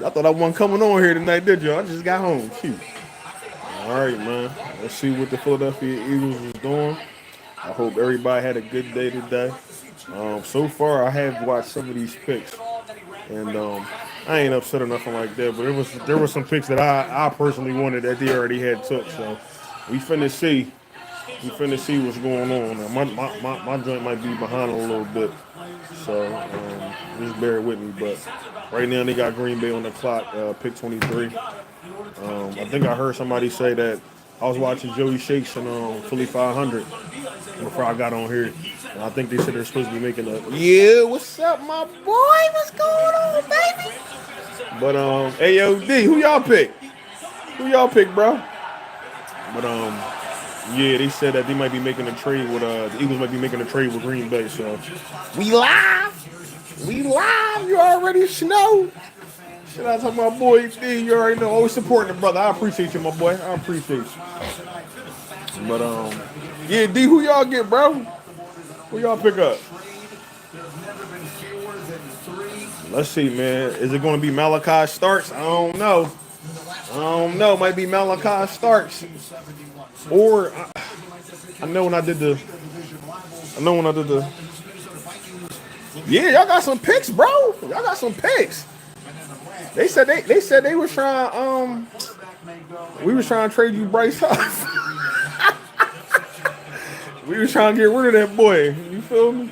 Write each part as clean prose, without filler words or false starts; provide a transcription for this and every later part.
I thought I wasn't coming on here tonight, did you? I just got home. Shoot. All right, man. Let's see what the Philadelphia Eagles is doing. I hope everybody had a good day today. So far, I have watched some of these picks, and I ain't upset or nothing like that. But there was some picks that I personally wanted that they already had took. So we finna see. We finna see what's going on. Now, my joint might be behind a little bit, so just bear with me. But right now they got Green Bay on the clock, pick 23. I think I heard somebody say that I was watching Joey Shakes and Philly 500 before I got on here, and I think they said they're supposed to be making a yeah. What's up, my boy? What's going on, baby? But AOD, who y'all pick? Who y'all pick, bro? But yeah, they said that they might be making a trade with the Eagles might be making a trade with Green Bay. So we live, we live. You already know. Shout out to my boy D. You already know. Always supporting the brother. I appreciate you, my boy. I appreciate you. But yeah, D. Who y'all get, bro? Who y'all pick up? Let's see, man. Is it going to be Malachi Starks? I don't know. I don't know. Might be Malachi Starks. Or I know when I did the. I know when I did the. Yeah, y'all got some picks, bro. Y'all got some picks. They said they was trying we was trying to trade you Bryce Huff. We was trying to get rid of that boy. You feel me?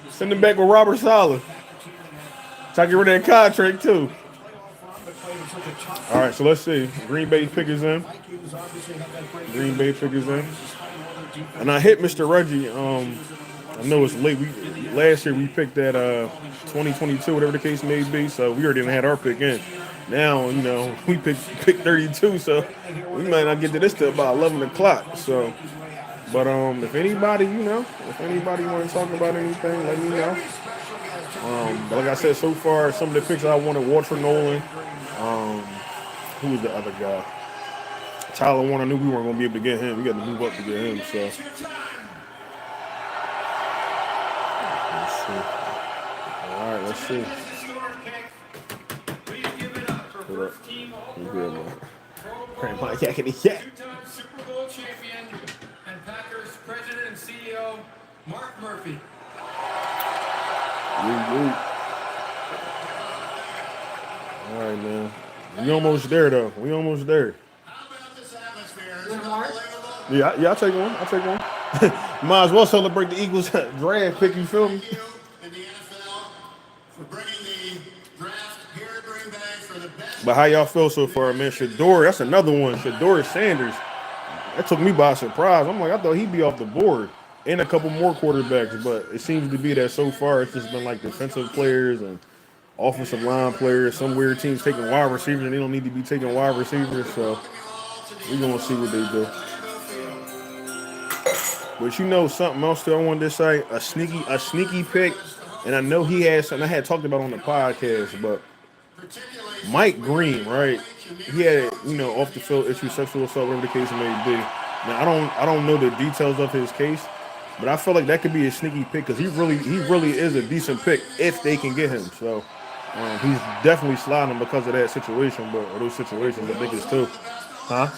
Send him back with Robert Saleh. Try to get rid of that contract too. All right, so let's see. Green Bay pick is in. Green Bay pick is in. And I hit Mr. Reggie. I know it's late. Last year we picked that 2022, whatever the case may be. So we already had our pick in. Now we picked 32, so we might not get to this till about 11 o'clock. So, but if anybody if anybody want to talk about anything, let me know. But like I said, so far some of the picks I wanted: Walter Nolan. Who was the other guy? Tyler Warner. I knew we weren't going to be able to get him. We got to move up to get him. So let's see. All right, let's see. Hold up. You good, man? Crank my yakety yak. Super Bowl champion and Packers president and CEO Mark Murphy. Woo. All right, man. We almost there, though. We almost there. How about this atmosphere? Yeah, I'll take one. I'll take one. Might as well celebrate the Eagles draft pick, you feel me? In the NFL for bringing the draft here at Green Bay for the best. But how y'all feel so far, man? Shador, that's another one. Shador Sanders. That took me by surprise. I'm like, I thought he'd be off the board. And a couple more quarterbacks, but it seems to be that so far it's just been like defensive players and offensive line players. Some weird teams taking wide receivers and they don't need to be taking wide receivers. So we're gonna see what they do. But something else that I wanted to say, a sneaky pick, and I know he had something I had talked about on the podcast, but Mike Green, right? He had, off the field issue, sexual assault, whatever the case may be. Now I don't know the details of his case, but I feel like that could be a sneaky pick because he really is a decent pick if they can get him. So he's definitely sliding because of that situation, or those situations. I think it's too, huh?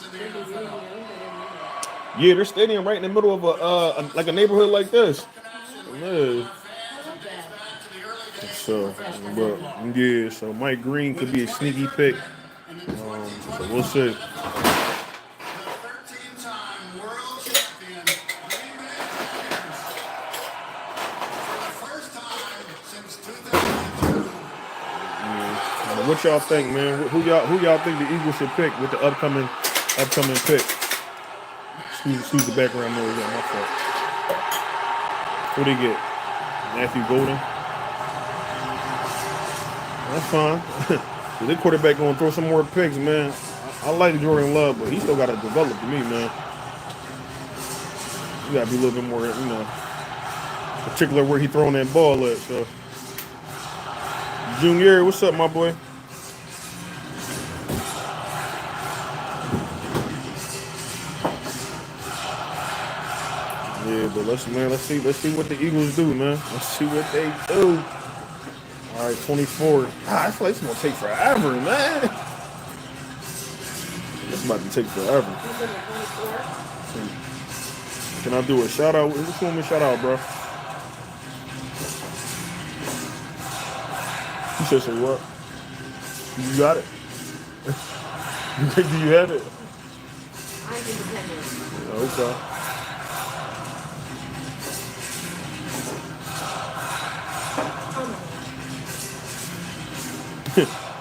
Yeah, their stadium right in the middle of a neighborhood like this. Yeah. So, but yeah, so Mike Green could be a sneaky pick. So we'll see. What y'all think, man? Who y'all think the Eagles should pick with the upcoming pick? Excuse the background noise on my fault. Who they get? Matthew Golden. That's fine. Their quarterback gonna throw some more picks, man. I like Jordan Love, but he still got to develop to me, man. You got to be a little bit more, particular where he throwing that ball at. So, Junior, what's up, my boy? Yeah, but let's see what the Eagles do, man. Let's see what they do. All right, 24. I feel like it's gonna take forever, man. It's about to take forever. Can I do a shout out? Which one we shout out, bro? You said say what? You got it? Do you have it? I'm independent. Okay.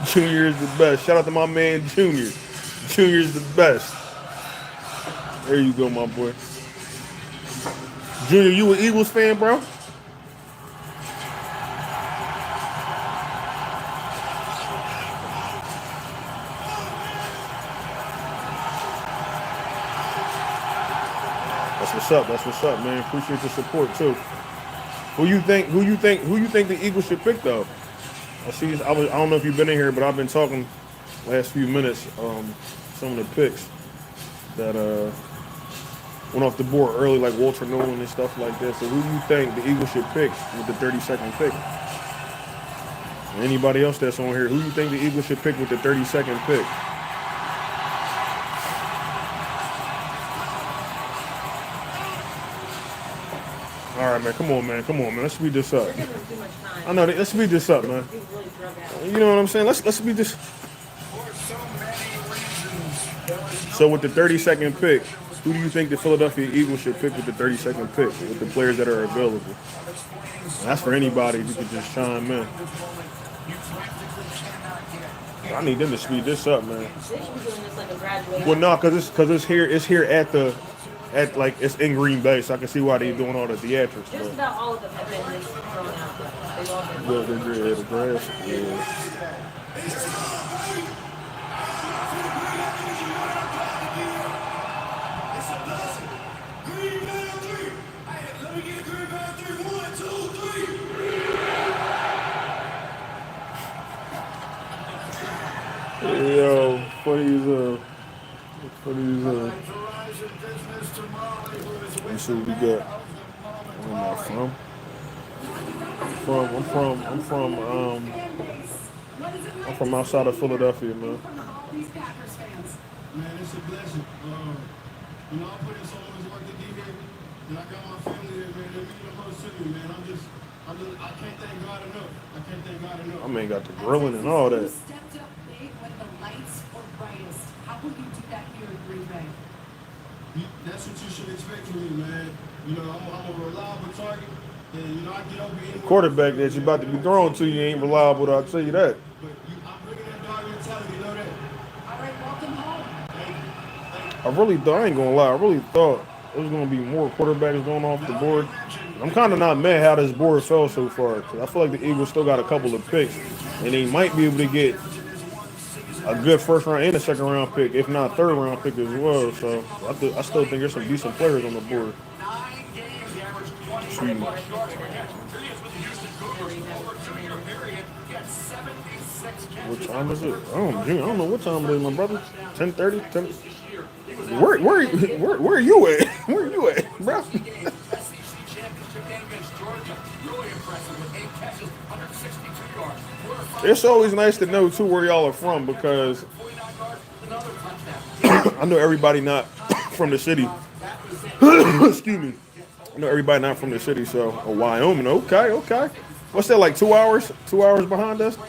Junior is the best. Shout out to my man Junior. Junior's the best. There you go, my boy. Junior, you an Eagles fan, bro? That's what's up. That's what's up, man. Appreciate the support too. Who you think the Eagles should pick though? I don't know if you've been in here, but I've been talking last few minutes. Some of the picks that went off the board early, like Walter Nolan and stuff like that. So who do you think the Eagles should pick with the 32nd pick? Anybody else that's on here, who do you think the Eagles should pick with the 32nd pick? All right, man. Come on, man. Come on, man. Let's speed this up. We're giving them too much time. I know. Let's speed this up, man. We've really drug out. You know what I'm saying? Let's speed this. For so many reasons. So with the 32nd pick, who do you think the Philadelphia Eagles should pick with the 32nd pick with the players that are available? And that's for anybody who could just chime in. I need them to speed this up, man. They should be doing this like a graduation. Well, no, because it's here at like it's in Green Bay, so I can see why they're doing all the theatrics. Just But about all of them have been just thrown out. They've all been. the grass. Yeah. Yo, funny as Let's see what we got. Where am I from? I'm from outside of Philadelphia, man. Man, it's a blessing. You know, I put in so much work to get here, and I got my family here, man. They mean the most to me, man. I can't thank God enough. I can't thank God enough. I mean, got the grilling and all that. You stepped up big when the lights were brightest. How will you do that here in Green Bay? That's what you should expect from me, man. You know, I'm a reliable target, and you know, I get over anywhere. Quarterback that you about to be thrown to, you ain't reliable, I'll tell you that. But I'm bringing that dog mentality, you know that. All right, welcome home. I ain't gonna lie, I really thought there was gonna be more quarterbacks going off the board. I'm kind of not mad how this board fell so far, because I feel like the Eagles still got a couple of picks, and they might be able to get a good first round and a second round pick, if not third round pick as well. So I still think there's some decent players on the board. Sweet. What time is it? I don't know what time it is, my brother. 10:30. Where are you at? Where are you at, bro? It's always nice to know too where y'all are from, because I know everybody not from the city. Excuse me. I know everybody not from the city, so Wyoming. Okay. What's that, like 2 hours? 2 hours behind us? And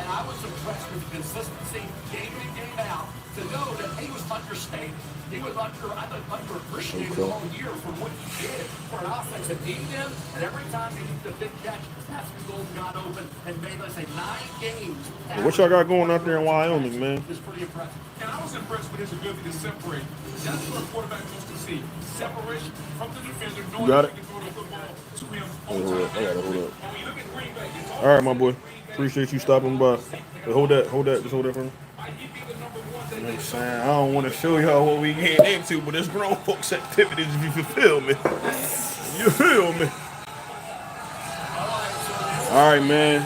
I was impressed with the consistency game in, game out, to know that he was understated. He was underappreciated all year for what he did for an offense that needed him. And every time he used a big catch, Pascal Gold got open and made, let's say, 9 games. What y'all got going out there in Wyoming, man? It's pretty impressive. And I was impressed with his ability to separate. That's what a quarterback wants to see. Separation from the defender, knowing got that it? he can throw the football to him. Hold up. I gotta hold up. And when you look at Green Bay, it's All right, my boy. Appreciate you stopping by. Hey, hold that. Just hold that for me. You know what I'm saying? I don't want to show y'all what we getting into, but it's grown folks activities, if you feel me. You feel me? All right, man.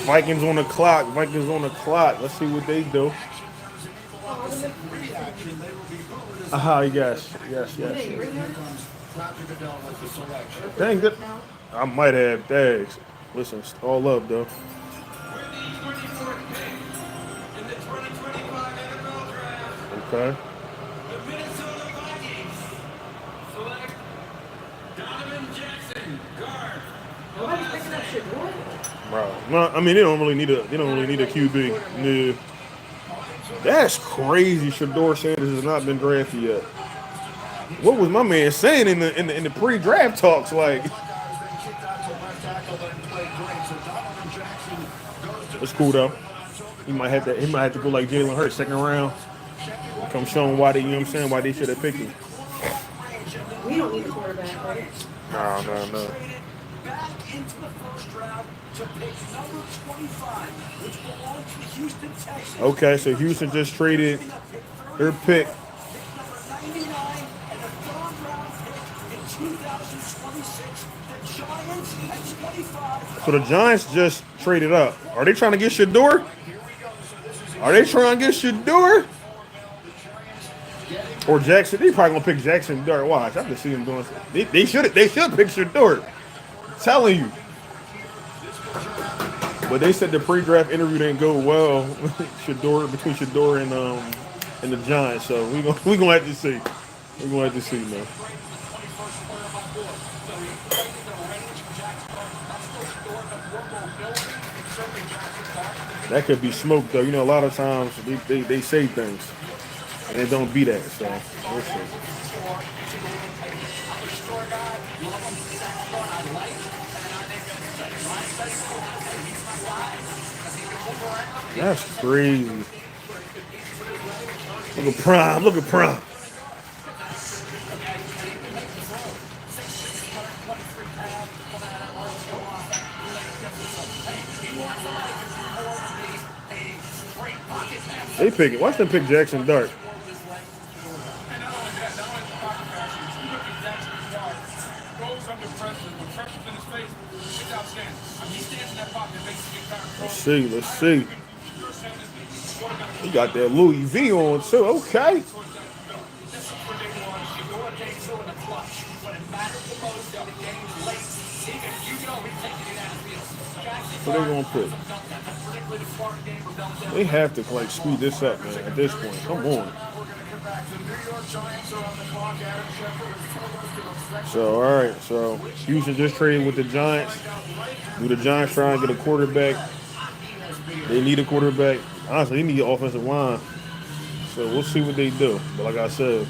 Vikings on the clock. Let's see what they do. Yes. Dang, good. I might have thanks. Listen, it's all love though. With the 24th pick in the 2025 NFL Draft, Okay. the Minnesota Vikings select Donovan Jackson, guard. Nobody's picking up shit, boy. Bro. Well, I mean, they don't really need a QB. Yeah. That's crazy. Shador Sanders has not been drafted yet. What was my man saying in the pre-draft talks? Like, it's cool though. He might have to go like Jalen Hurts, second round. Come show him why they, you know what I'm saying, why they should have picked him. We don't need a quarterback, right? No. Traded back into the first round to pick number 25, which belongs to the Houston Texans. Okay, so Houston just traded their pick. Pick number 99 and a third round pick in 2026. The Giants at 25. So the Giants just traded up. Are they trying to get Shador? Are they trying to get Shador? Or Jackson? They probably gonna pick Jackson Dart. Watch, I can see them doing. They should pick Shador. I'm telling you. But they said the pre-draft interview didn't go well. between Shador and the Giants. So we gonna have to see. We're gonna have to see, man. That could be smoke though. You know, a lot of times they say things and it don't be that. So we'll see. That's crazy. Look at Prime. Look at Prime. They pick it. Watch them pick Jackson Dart. And not only that, not only the pocket passes, you look at Jackson's guard, goes under pressure, when pressure's in his face, it's outstanding. I mean, he stands in that pocket and makes it get kind of Let's see. He got that Louis V on too. Okay. What they gonna put? They have to like speed this up, man. At this point, come on. So all right, so Houston just traded with the Giants. Do the Giants try and get a quarterback? They need a quarterback. Honestly, they need an offensive line. So we'll see what they do. But like I said,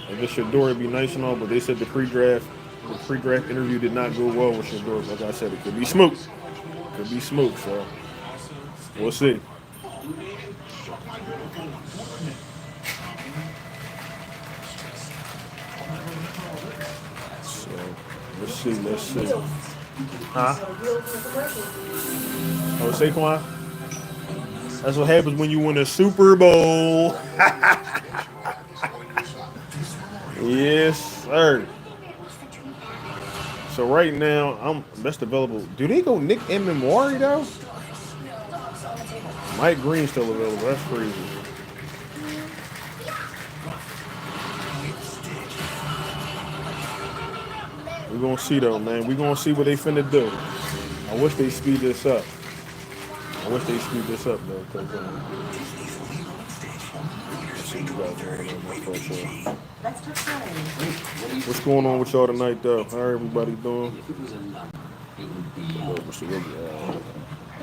I guess Shador would be nice and all, but they said the pre-draft interview did not go well with Shador. Like I said, it could be smoke. Could be smoke, so we'll see. So let's see. Huh? Oh, Saquon? That's what happens when you win a Super Bowl. Yes, sir. So right now, I'm best available. Do they go Nick Emmanwari though? Mike Green's still available. That's crazy. We're gonna see though, man. We're gonna see what they finna do. I wish they speed this up. Though, cause let's see what you guys doing on my first show. That's just fine. What's going on with y'all tonight, though? How everybody doing?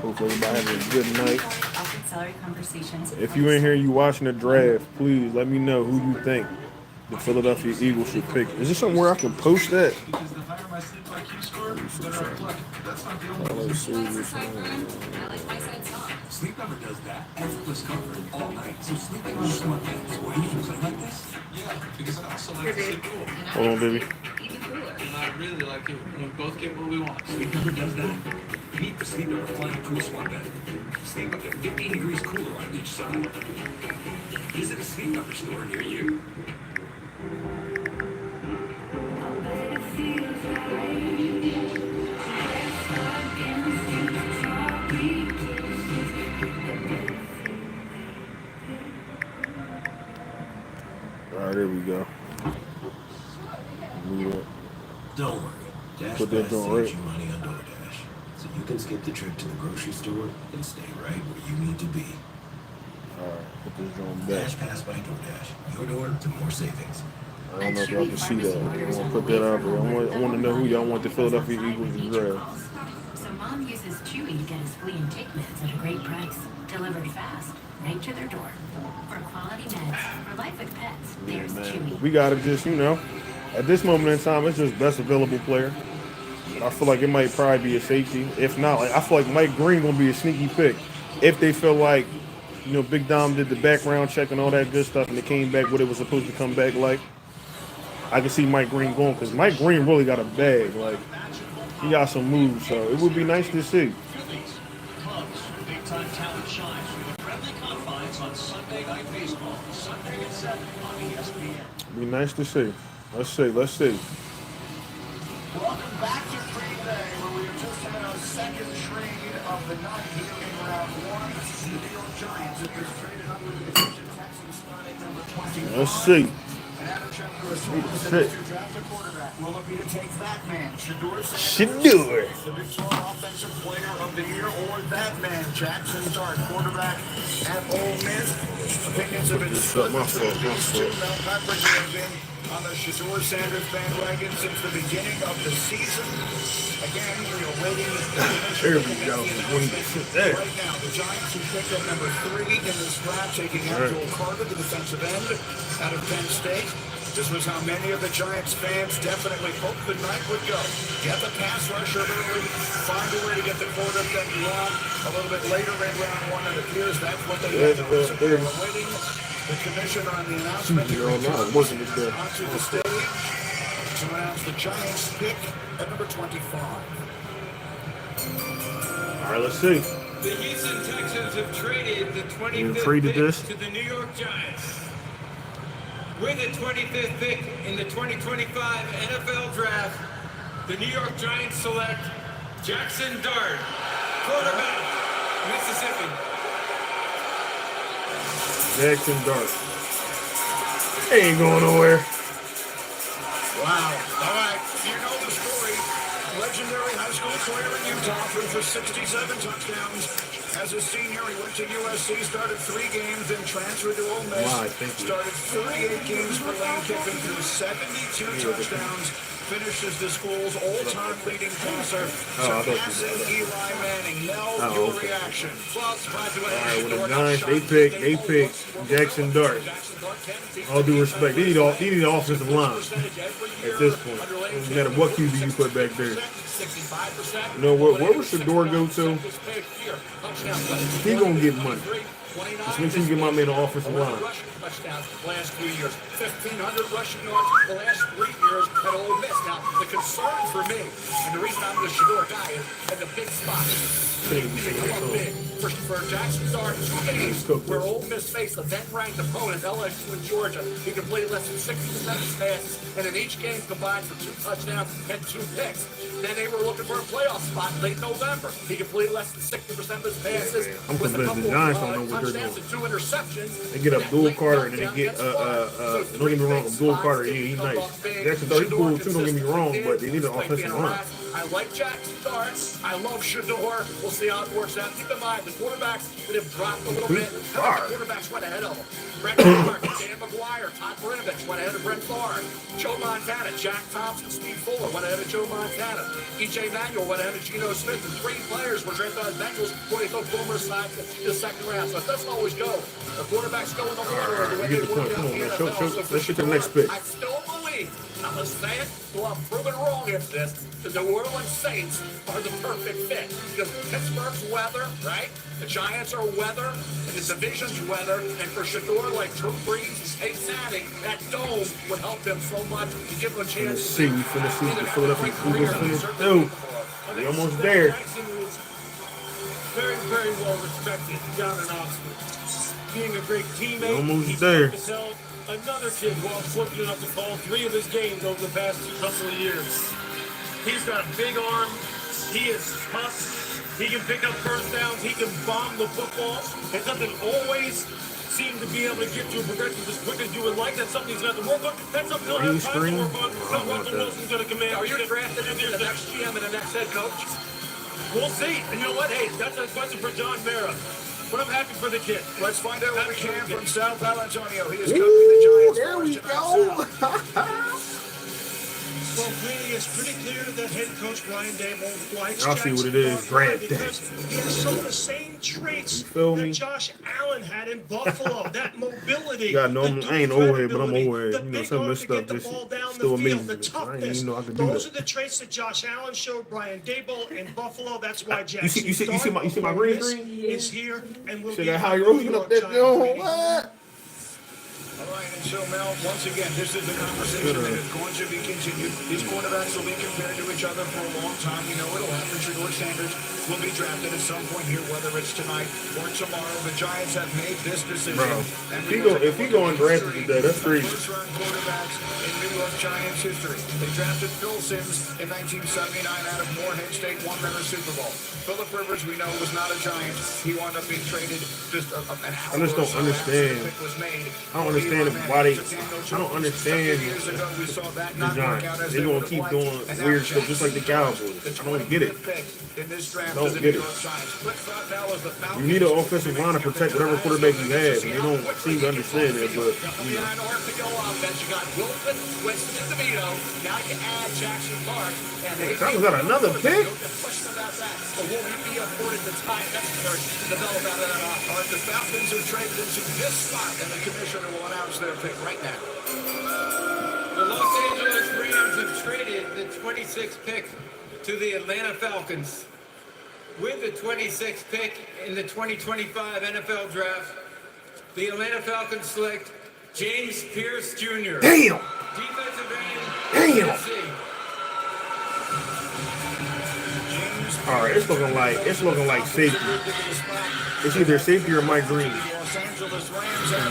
Hopefully everybody having a good night. Often salary conversations. If you in here, you watching the draft, please let me know who you think the Philadelphia Eagles should pick. Is there somewhere I can post that? Because the higher my sleep IQ score, the better I play. That's not the only Sleep Number does that. Effortless comfort all night. So sleeping on smart things. Why do you play like this? Yeah, because I also like to sleep cool. Hold on, baby. And I really like it when we both get what we want. Sleep Number does that. Meet the Sleep Number Flying Cool Smart Bed. Sleep up to 15 degrees cooler on each side. Visit a Sleep Number store near you. All right, there we go. Don't worry. Put that DashPass joint saves right. you money on DoorDash, so you can skip the trip to the grocery store and stay right where you need to be. Alright, put this joint back. DashPass by DoorDash. Your door to more savings. I don't know if y'all can see that. I want to put that out there. I want to know who y'all want the Philadelphia Eagles to draft. So Mom uses Chewy to get his flea and tick meds at a great price. Delivered fast, right to their door. For quality meds, for life with pets, there's Chewy. We got to just, at this moment in time, it's just best available player. I feel like it might probably be a safety. If not, I feel like Mike Green going to be a sneaky pick. If they feel like, Big Dom did the background check and all that good stuff and it came back what it was supposed to come back like, I can see Mike Green going because Mike Green really got a bag. Like, he got some moves, so it would be nice to see. Cubs, big-time talent shines through the friendly confines on Sunday Night Baseball, Sunday at 7 on ESPN. Be nice to see. Let's see. Welcome back to Trade Day, where we have just had our second trade of the night here in round one. The New York Giants have just traded up with the Houston Texans starting number 20. Let's see. And Adam Schefter has told us that to draft a quarterback, will it be to take that man, Shedeur Sanders, the Big 12 Offensive Player of the Year, or that man, Jackson Dart, quarterback at Ole Miss? Opinions have been split between these two. Mel Peppers have been on the Shedeur Sanders bandwagon since the beginning of the season. Again, we are waiting. There we go. Right now, the Giants who picked up number 3 in this draft, taking Abdul Carter, the defensive end, out of Penn State. This was how many of the Giants fans definitely hoped the night would go. Get the pass rusher early, find a way to get the quarterback wrong. A little bit later in round one, it appears that's what they had to do. So they were waiting. The commissioner on the announcement onto the stage to announce the Giants pick at number 25. All right, let's see. The Houston Texans have traded the 25th traded pick this? to the New York Giants. With the 25th pick in the 2025 NFL Draft, the New York Giants select Jackson Dart, quarterback, Mississippi. Jackson Dart. He ain't going nowhere. Wow. All right. You know the story. Legendary high school player in Utah, threw for 67 touchdowns. As a senior, he went to USC, started 3 games, then transferred to Ole Miss. Wow, thank you. Started 38 games for Lane Kiffin, threw 72 touchdowns. Finishes the school's all-time leading passer, surpassing Eli Manning. Now, your reaction. All right, with the Giants, they pick Jackson Dart. All due respect, they need an offensive line at this point. No matter what QB you put back there. You know what? Where would Shedeur go to? He gonna get money. Just make sure you get my man an offensive line. Touchdowns the last 3 years, 1,500 rushing yards the last 3 years at Ole Miss. Now, the concern for me, and the reason I'm the Shedeur guy, is at the big spot. For Jackson Dart, 2 games where Ole Miss faced a then-ranked opponent, LSU in Georgia. He completed less than 60% of his passes, and in each game combined for 2 touchdowns and 2 picks. Then they were looking for a playoff spot in late November. He completed less than 60% of his passes. I'm with a convinced couple the Giants don't know of what they're touchdowns doing. and 2 interceptions. They get Abdul Carter and then they get don't get me wrong, Abdul Carter, he's nice. Jackson Dart, he's cool too, don't get me wrong, but they need an offensive line. I like Jackson Dart. I love Shedeur. We'll see how it works out. Keep in mind, the quarterbacks that have dropped a little bit. How many quarterbacks went ahead of them? Brett Clark, Dan McGuire, Todd Marinovich went ahead of Brett Favre. Joe Montana, Jack Thompson, Steve Fuller went ahead of Joe Montana. E.J. Manuel went ahead of Geno Smith. And 3 players were drafted on Bengals before they took Boomer aside to the second round. So it doesn't always go. The quarterbacks go in the order. You get the point. Come on, man. Let's get to the next pick. I still believe, I'm going to say it till I'm proven wrong if this, the New Orleans Saints are the perfect fit. Because Pittsburgh's weather, right? The Giants are weather, and the division's weather. And for Shedeur, like Drew Brees and Peyton Manning, that dome would help them so much to give them a chance. Let's see, we finna see the Philadelphia Eagles finish. No, we almost there. Jackson was very, very well respected down in Oxford. Being a great teammate, Almost he's there. to tell another kid who I'm fortunate enough to call 3 of his games over the past couple of years. He's got a big arm. He is tough. He can pick up first downs. He can bomb the football. It doesn't always seem to be able to get to a progression as quick as you would like. That's something he's got to work on. That's something he'll have time to work on. But Russell Wilson's going to command. Are you drafted into the next GM and the next head coach? We'll see. And you know what? Hey, that's a question for John Mara. But I'm happy for the kid. Let's find out what we can from Sal Palantonio. He is coaching the Giants. There we go. Well, Greeny, it's pretty clear that head coach Brian Daboll likes I'll see what it is. Grant because he has some of the same traits You feel that me? Josh Allen had in Buffalo. That mobility. God, no, the I ain't old head, but I'm durability, old head. the You know, big some of arm this to stuff get the just ball down still the field, amazes the me. I didn't toughness. even know I could do Those that. are the traits that Josh Allen showed Brian Daboll in Buffalo. That's why You Jackson see my green screen? is here and will See be that how the you New rolling up York that Giants. joint? Greeny. What? All right, and so Mel, once again, this is a conversation that is going to be continued. These quarterbacks will be compared to each other for a long time. You know it'll happen. Shedeur Sanders will be drafted at some point here, whether it's tonight or tomorrow. The Giants have made this decision. Bro, And if he go undrafted today, that's crazy. First-round quarterbacks in New York Giants history. They drafted Phil Simms in 1979 out of Morehead State, won them a Super Bowl. Philip Rivers, we know, was not a Giant. He wound up being traded just an hour I just don't or so understand. after the pick was made. I don't understand why they. I don't understand Years ago, we saw that the not work out Giants. as They're gonna would've keep liked. doing And now weird stuff just like the Jackson, Cowboys. the I don't get it. 25th pick in this draft Don't to the get New it. York Giants. Flip flop now as the Falcons. You need an offensive line to protect whatever quarterback you have, and they don't seem to understand it. But you know, 9 arms to go offense. You got Wilson, Winston, and DeVito. Now you add Jackson Clark. And they Falcons got another pick. No question about that. But will we be afforded the time necessary to develop out of that offense? The Falcons are traded into this spot, and the commissioner will announce their pick right now. The Los Angeles Rams have traded the 26th pick to the Atlanta Falcons. With the 26th pick in the 2025 NFL Draft, the Atlanta Falcons select James Pierce Jr. damn. Defensive end. Damn. Tennessee. All right, it's looking like safety. It's either safety or Mike Green.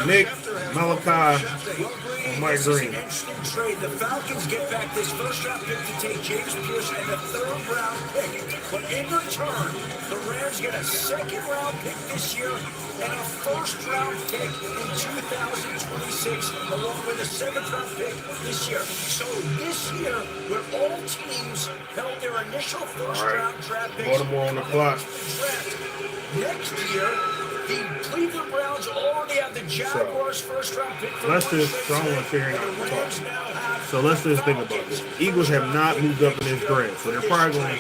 Nick, Malachi, or Mike Green. Interesting trade. The Falcons get back this first-round pick to take James Pierce and the third-round pick. But in return, the Rams get a second-round pick this year and a first-round pick in 2026, along with a seventh-round pick this year. So this year, where all teams held their initial first-round draft picks, Baltimore on the clock. next year, the Cleveland Browns already have the Jaguars' first-round pick. Let's just, I don't want to sit here and talk. So let's just think about this. Eagles have not moved up in this draft, so they're probably going.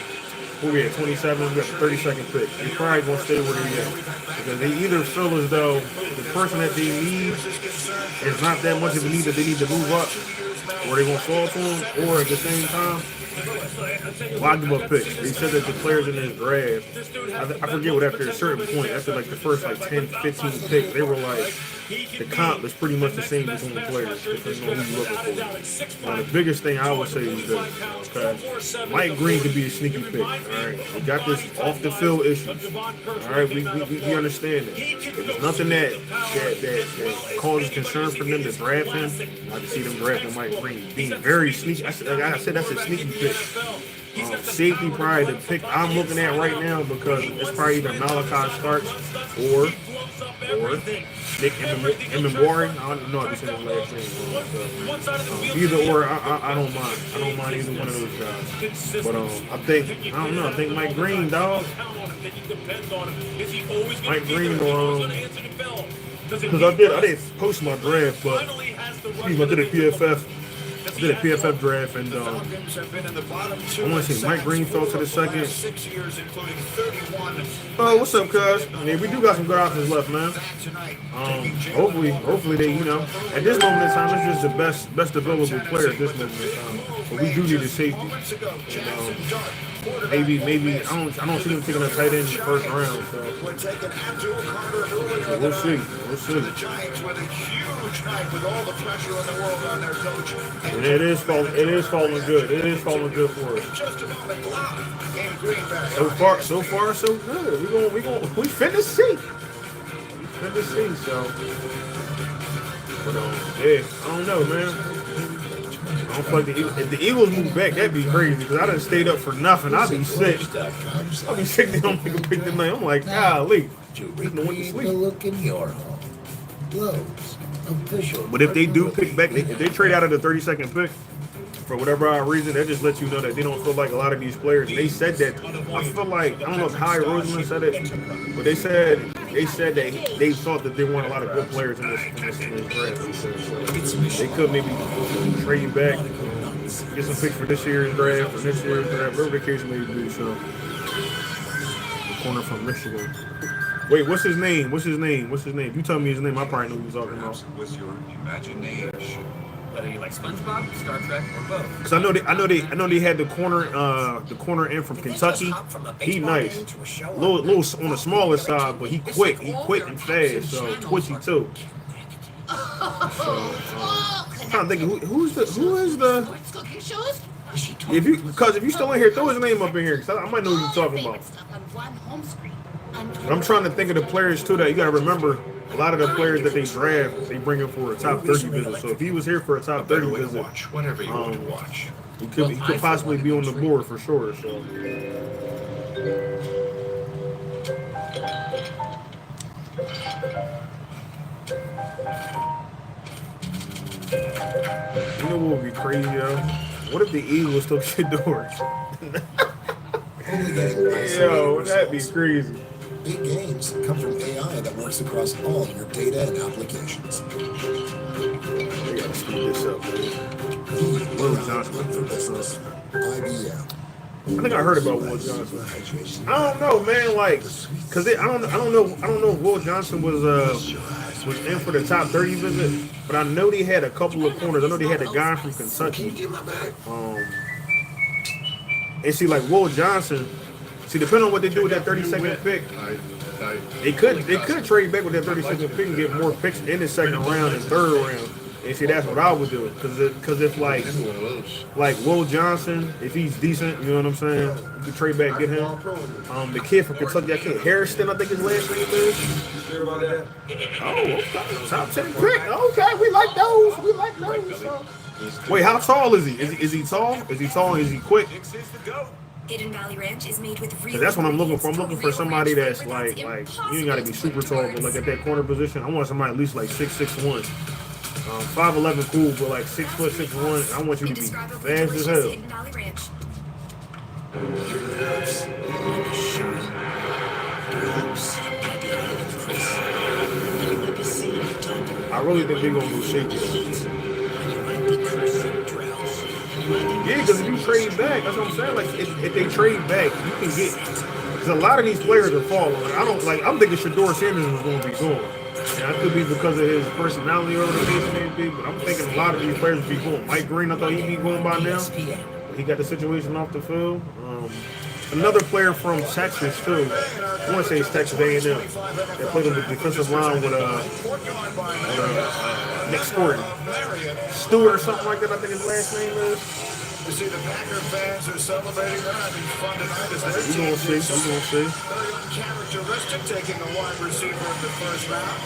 Where we at 27? We got the 32nd pick. They're probably going to stay where they're at because they either feel as though the person that they need is not that much of a need that they need to move up, or they're going to fall to them, or at the same time, why give up picks? They said that the players in this draft, I forget what after a certain point, after like the first like 10, 15 picks, they were like, the comp is pretty much the same between the players, depending on who you're looking for. Now, the biggest thing I would say is this, okay? Mike Green could be a sneaky pick, all right? We got this off the field issues, all right? We understand it. If there's nothing that causes concern for them to draft him, I can see them drafting Mike Green. Being very sneaky, like I said, that's a sneaky pick. Safety probably the pick I'm looking at right now because it's probably either Malachi Starks or Nick Emmanwori. I don't know if it's his last name. Either or, I don't mind. I don't mind either one of those guys. But I think Mike Green, dog. Mike Green, because I did post my draft, but I did a PFF. Did a PFF draft, and I want to see Mike Green fell to the second. Oh, what's up, cuz? Yeah, we do got some good options left, man. Hopefully they, at this moment in time, it's just the best available player at this moment in time. But we do need a safety. Maybe I don't see them taking a tight end in the first round. So we'll see. The Giants with a huge night with all the pressure in the world on their coach. And it is falling good. It is falling good for us. Just about the clock in Green Bay. So far, so good. We finna see. So, but yeah, I don't know, man. I don't feel like if the Eagles move back, that'd be crazy because I done stayed up for nothing. I'd be sick. I'd be sick. They don't make a pick tonight. I'm like, golly. Went to look in your home. Lowe's, official. But if they do pick back, if they trade out of the 32nd pick for whatever odd reason, that just lets you know that they don't feel like a lot of these players. They said that. I feel like I don't know if Howie Roseman said it, but they said that they thought that they weren't a lot of good players in this draft. They could maybe trade back, get some picks for this year's draft or next year's draft, whatever the case may be. So, the corner from Michigan. Wait, what's his name? What's his name? You tell me his name, I probably know who you're talking about. With your imagination. Whether you like SpongeBob, Star Trek, or both. Cause I know they had the corner in from Kentucky. He nice, little on the smaller side, but he quick and fast, so twitchy too. So, I'm trying to think who is the if you still in here, throw his name up in here, cause I might know who you're talking about. But I'm trying to think of the players too that you gotta remember. A lot of the players that they draft, they bring him for a top 30 visit. So if he was here for a top 30 visit, he could possibly be on the board for sure. So. You know what would be crazy, yo? What if the Eagles took Shedeur? Yo, that'd be crazy. Big gains come from AI that works across all your data and applications. We gotta speed this up, man. Will Johnson. IBM. I think I heard about Will Johnson. I don't know, man. Like, cause I don't know if Will Johnson was in for the top 30 visit, but I know they had a couple of corners. I know they had a guy from Kentucky. And see, like Will Johnson. See, depending on what they do with that 32nd pick, they could trade back with that 32nd pick and get more picks in the second round and third round. And see, that's what I would do. Because if like Will Johnson, if he's decent, you know what I'm saying, you could trade back and get him. The kid from Kentucky, that kid Harrison, I think his last name is. Oh, okay. Top 10 pick. Okay, we like those. Wait, how tall is he? Is he tall? Is he tall? Is he quick? Hidden Valley Ranch is made with real. That's what I'm looking for. I'm looking for somebody that's like you ain't gotta be super tall, but like at that corner position, I want somebody at least like 6'1". 5'11" cool, but like 6 foot 6'1". I want you to be fast as hell. I really think they're gonna go shaky. Yeah, because if you trade back, that's what I'm saying. Like, if they trade back, you can get. Because a lot of these players are falling. Like, I'm thinking Shedeur Sanders is going to be gone. And that could be because of his personality or whatever it may be. But I'm thinking a lot of these players will be going. Mike Green, I thought he'd be going by now. He got the situation off the field. Another player from Texas too. I want to say it's Texas A&M. They played on the defensive line with Nick Stewart or something like that. I think his last name is. You see, the Packer fans are celebrating. They're having fun tonight as their team gets very uncharacteristic, taking a wide receiver in the first round.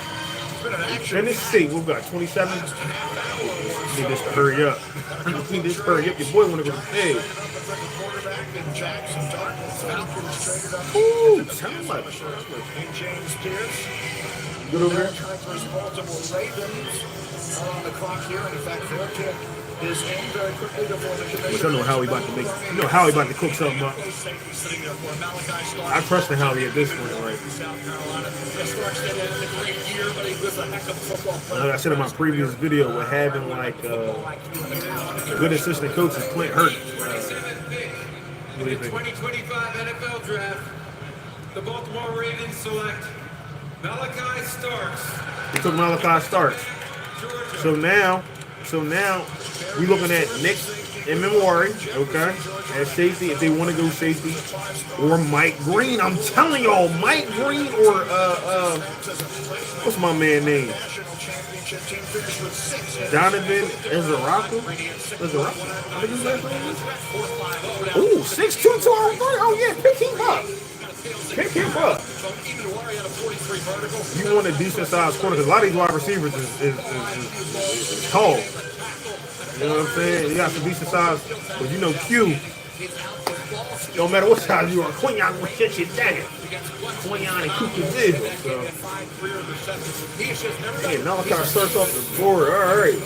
And let's see, we've got 27. Need this to hurry up. Need this to hurry up. Your boy want to go to bed. Ooh, how much? James Pierce. Good over there. Baltimore Ravens are on the clock here. In fact, their kick is in very quickly before the commission. Which I know how he about to make. You know how he about to cook something up. I trust in Howie at this point, right? Like I said in my previous video, with having like good assistant coaches, Clint Hurt. In the 2025 NFL Draft, the Baltimore Ravens select Malachi Starks. He took Malachi Starks. So now we looking at Nick and Memori, okay, as safety if they want to go safety, or Mike Green. I'm telling y'all, Mike Green or what's my man name? Donovan Ezaraku? I think his last name is. Ooh, 6'2", 203. Oh yeah, pick him up. Pick him up. You want a decent sized corner because a lot of these wide receivers is tall. You You know what I'm saying? You got some decent size, but you know Q. No matter what size you are, Quinyon will shut you down. Quinyon and Kukazil. So, hey, now I kind of starts off the board. All right.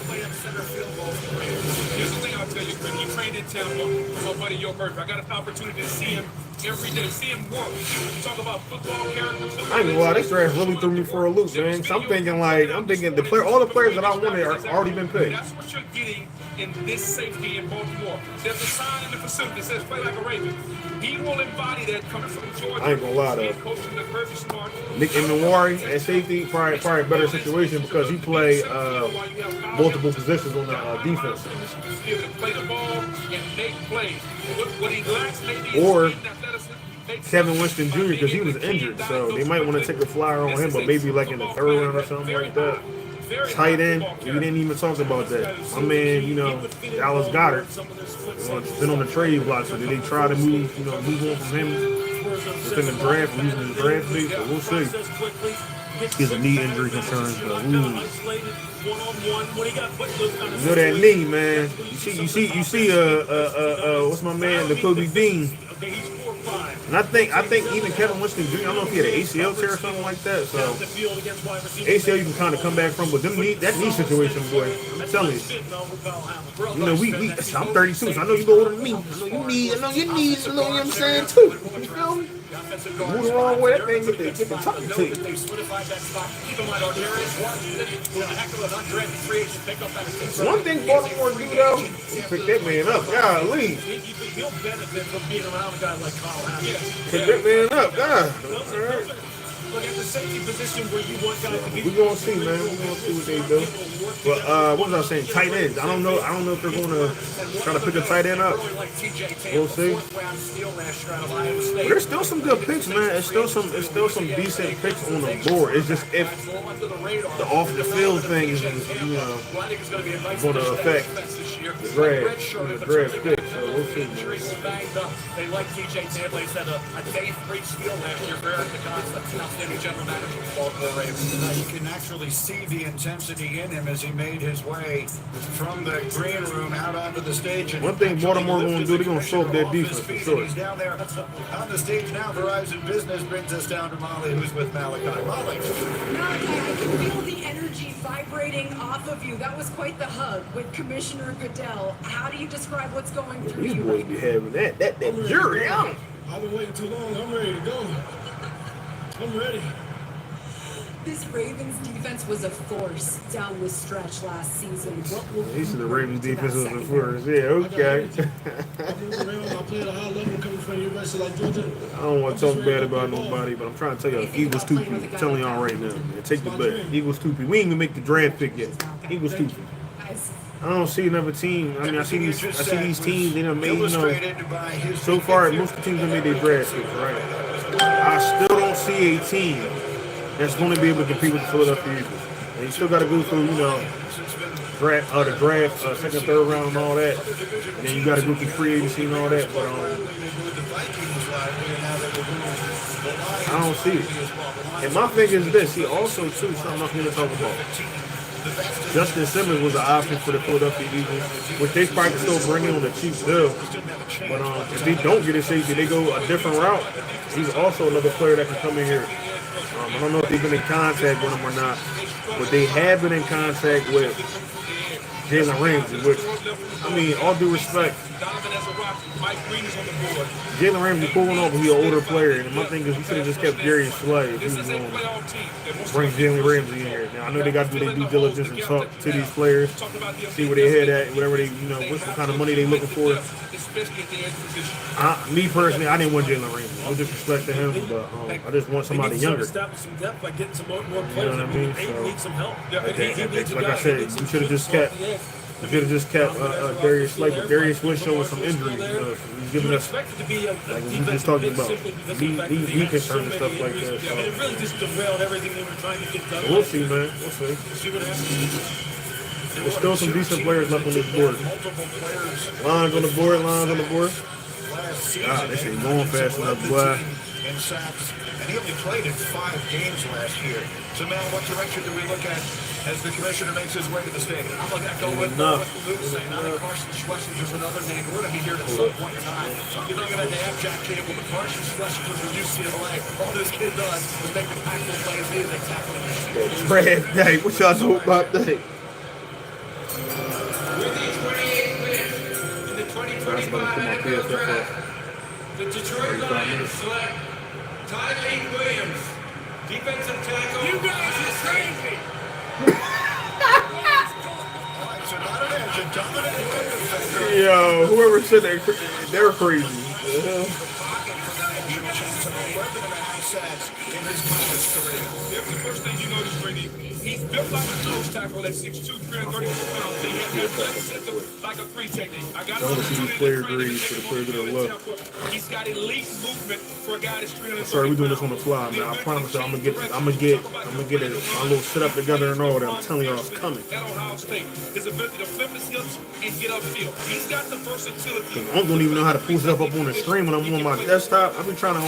Here's the thing I'll tell you, Chris. He trained in Tampa with my buddy Yo Murphy. I got an opportunity to see him every day, see him work. You talk about football characters. I ain't gonna lie, this draft really threw me for a loop, man. So I'm thinking all the players that I wanted are already been picked. That's what you're getting in this safety in Baltimore. There's a sign in the facility that says play like a Raven. He will embody that coming from Georgia. I ain't gonna lie though. Nick Emenwari at safety, probably a better situation because he play multiple positions on the defense. Or Kevin Winston Jr. because he was injured, so they might want to take a flyer on him, but maybe like in the 3rd round or something like that. Tight end, we didn't even talk about that. My man, Dallas Goedert, been on the trade block, so did they try to move on from him within the draft, using the draft pick? So we'll see. He has a knee injury concerns, but you know that knee, man. You see, what's my man, the Kobe Dean. And I think even Kevin Winston Jr., I don't know if he had an ACL tear or something like that. So ACL you can kind of come back from, but that knee situation, boy, I'm telling you. I'm 32, so I know you go older than me. I know you need, you know what I'm saying too. You feel me? Move the wrong way, that thing get the talking to you. One thing Baltimore do though, pick that man up. Golly. He'll benefit from being around a guy like Carl. Pick that man up. God. All right. Look at the safety position where you want guys to be. We're gonna see, man. We're gonna see what they do. But what was I saying? Tight ends. I don't know if they're gonna try to pick a tight end up. We'll see. But there's still some good picks, man. It's still some decent picks on the board. It's just if the off the field thing is gonna affect the draft pick. So we'll see. They like TJ Tampa. He said a Dave Breach deal last year for Eric DeCosta, outstanding general manager for Baltimore Ravens. You can actually see the intensity in him as he made his way from the green room out onto the stage. And one thing Baltimore going to do, they're going to show up their defense for sure. He's down there on the stage now. Verizon Business brings us down to Molly, who's with Malachi. Molly. Malachi, I can feel the energy vibrating off of you. That was quite the hug with Commissioner Goodell. How do you describe what's going through you? These boys be having that jury out. I've been waiting too long. I'm ready to go. I'm ready. This Ravens defense was a force down the stretch last season. What will These are the Ravens defense was a force. Yeah, okay. I don't want to talk bad about nobody, but I'm trying to tell y'all, Eagles 2P. I'm telling y'all right now, man. Take the bet. Eagles 2P. We ain't even make the draft pick yet. Eagles 2P. I don't see another team. I mean, I see these teams. They done made, so far most of the teams have made their draft picks, right? I still don't see a team that's going to be able to compete with the Philadelphia Eagles. And you still got to go through, the draft, second, third round, and all that. And then you got to go through free agency and all that. But I don't see it. And my thing is this: he also too something I'm going to talk about. Justin Simmons was an option for the Philadelphia Eagles, which they probably can still bring in on a cheap deal. But if they don't get a safety, they go a different route. He's also another player that can come in here. I don't know if they've been in contact with him or not, but they have been in contact with Jalen Ramsey, which, I mean, all due respect, Jalen Ramsey pulling off, he's an older player, and my thing is we should have just kept Darius Slay if he was going to bring Jalen Ramsey in here. Now, I know they got to do their due diligence and talk to these players, see where they head at, whatever they, what kind of money they looking for. Me personally, I didn't want Jalen Ramsey. No disrespect to him, but I just want somebody younger. You know what I mean? So, like I said, you should have just kept Darius Slay. But Darius was showing some injuries. He's giving us, like we were just talking about, knee concern and stuff like that. So. It really just derailed everything they were trying to get done. We'll see, man. We'll see. There's still some decent players left on this board. Lines on the board. God, this ain't going fast enough, boy. In sacks, and he only played in 5 games last year. So now, what direction do we look at as the commissioner makes his way to the stadium. I'm going to go with what Luke's saying. I think Carson Schlessinger's another name. We're going to be here at some point in time. You're not going to have Jack Campbell, but Carson Schlesinger from UCLA. All this kid does is make impactful plays. He is a tackling machine. Brad Day, what y'all know about that? With the 28th pick in the 2025 NFL Draft, the Detroit Lions select Tyreek Williams, defensive tackle. You guys are crazy. Yo, whoever said that, they're crazy. Here's the first thing you notice, Brady. He's built like a nose tackle at 6'2", 330 pounds. He has that system like a free technique. I got I want to see these player grades for the players that are left. He's got elite movement for a guy that's 330. Sorry, we're doing this on the fly, man. I promise you, I'm gonna get my little setup together and all that. I'm telling y'all, it's coming. At Ohio State, his ability to flip his hips and get upfield. He's got the versatility. I don't even know how to pull stuff up on the screen when I'm on my desktop. I be trying to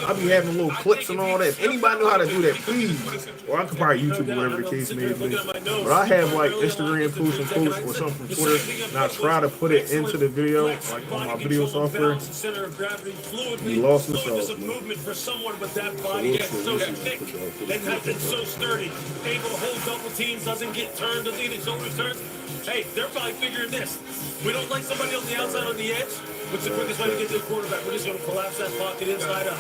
I be having little clips and all that. If anybody know how to do that, please. Or I could probably YouTube or whatever the case may be. But I have like Instagram posts and posts or something from Twitter, and I try to put it into the video, like on my video software. He lost himself, man. Movement for someone with that body that's so thick, that's so sturdy, able to hold double teams, doesn't get turned, doesn't get his shoulders turned. Hey, they're probably figuring this. We don't like somebody on the outside on the edge. What's the quickest way to get to the quarterback? We're just going to collapse that pocket inside out.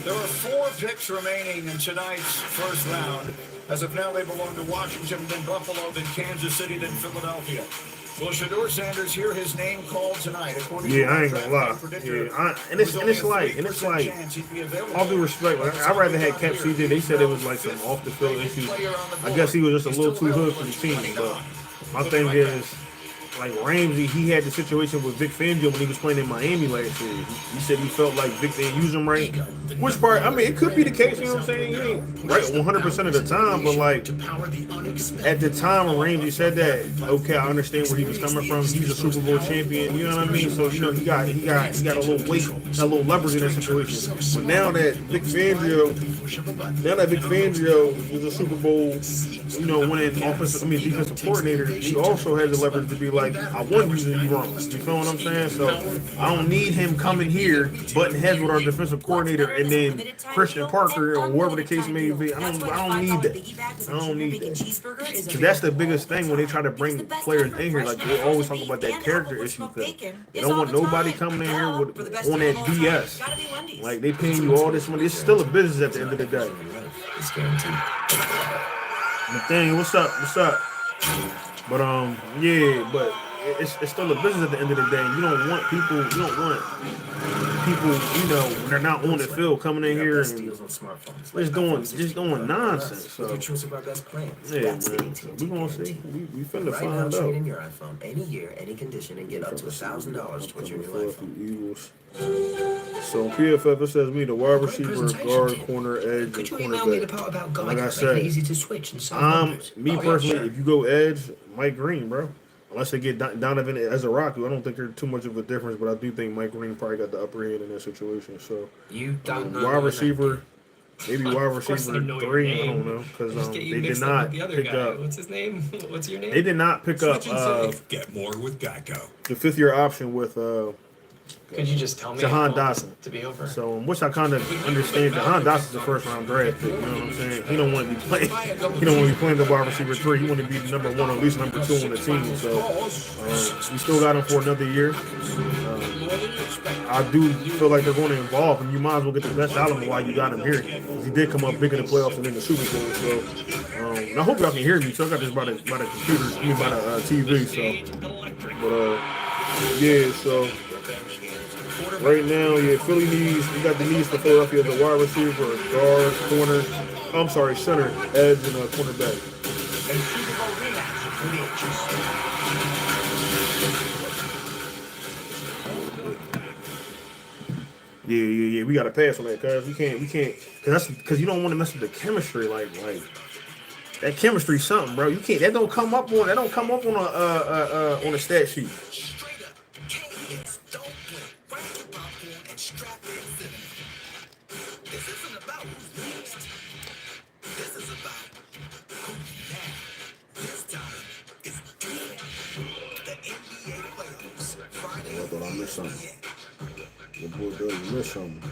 There are 4 picks remaining in tonight's first round. As of now, they belong to Washington, then Buffalo, then Kansas City, then Philadelphia. Will Shedeur Sanders hear his name called tonight? According to I ain't gonna lie. And it's like, all due respect, like, I'd rather have kept CJ. They said it was like some off the field issues. I guess he was just a little too hood for the team. But my thing is, like Ramsey, he had the situation with Vic Fangio when he was playing in Miami last year. He said he felt like Vic didn't use him right. Which part? I mean, it could be the case. You know what I'm saying? He ain't right 100% of the time, but like at the time when Ramsey said that, okay, I understand where he was coming from. He's a Super Bowl champion. You know what I mean? So you know he got a little weight, a little leverage in that situation. But now that Vic Fangio is a Super Bowl, winning defensive coordinator, he also has the leverage to be like, I want you to be wrong. You feel what I'm saying? So I don't need him coming here butting heads with our defensive coordinator and then Christian Parker or whoever the case may be. I don't need that. I don't need that. Because that's the biggest thing when they try to bring players in here. Like they always talk about that character issue. They don't want nobody coming in here on that BS. Like they paying you all this money. It's still a business at the end of the day. Nathaniel, what's up? But but it's still a business at the end of the day. You don't want people, when they're not on the field coming in here and just doing nonsense. So yeah, man. So we gonna see. We finna find out. Trade in your iPhone any year, any condition, and get up to $1,000 towards your new iPhone. Eagles. So PFF it says me the wide receiver, guard, corner, edge, Could you and email me the cornerback. part about guys Like I that said, make it easy to switch and sell me personally, if you go edge, Mike Green, bro. Unless they get Donovan as a Rocky, I don't think there's too much of a difference, but I do think Mike Green probably got the upper hand in that situation. So wide receiver, maybe wide receiver 3, I don't know, because they did not pick up. What's his name? What's your name? They did not pick up Get more with Geico. the 5th-year option with Could you just tell me Jahan Dotson to be over? So, which I kind of understand. Jahan Dotson's the first-round draft pick. You know what I'm saying? He don't want to be playing. He don't want to be playing the wide receiver 3. He want to be the number 1 or at least number 2 on the team. So, we still got him for another year. I do feel like they're going to involve him. You might as well get the best out of him while you got him here. He did come up big in the playoffs and in the Super Bowl. So, and I hope y'all can hear me. So I got this by the computer, by the TV. So, but so. Right now, Philly needs. We got the needs for Philadelphia as a wide receiver, guard, center, edge, and a cornerback. Yeah. We got to pass on that, cause we can't, because you don't want to mess with the chemistry, like that chemistry, something, bro. You can't. That don't come up on a stat sheet. something. Your boy does miss something.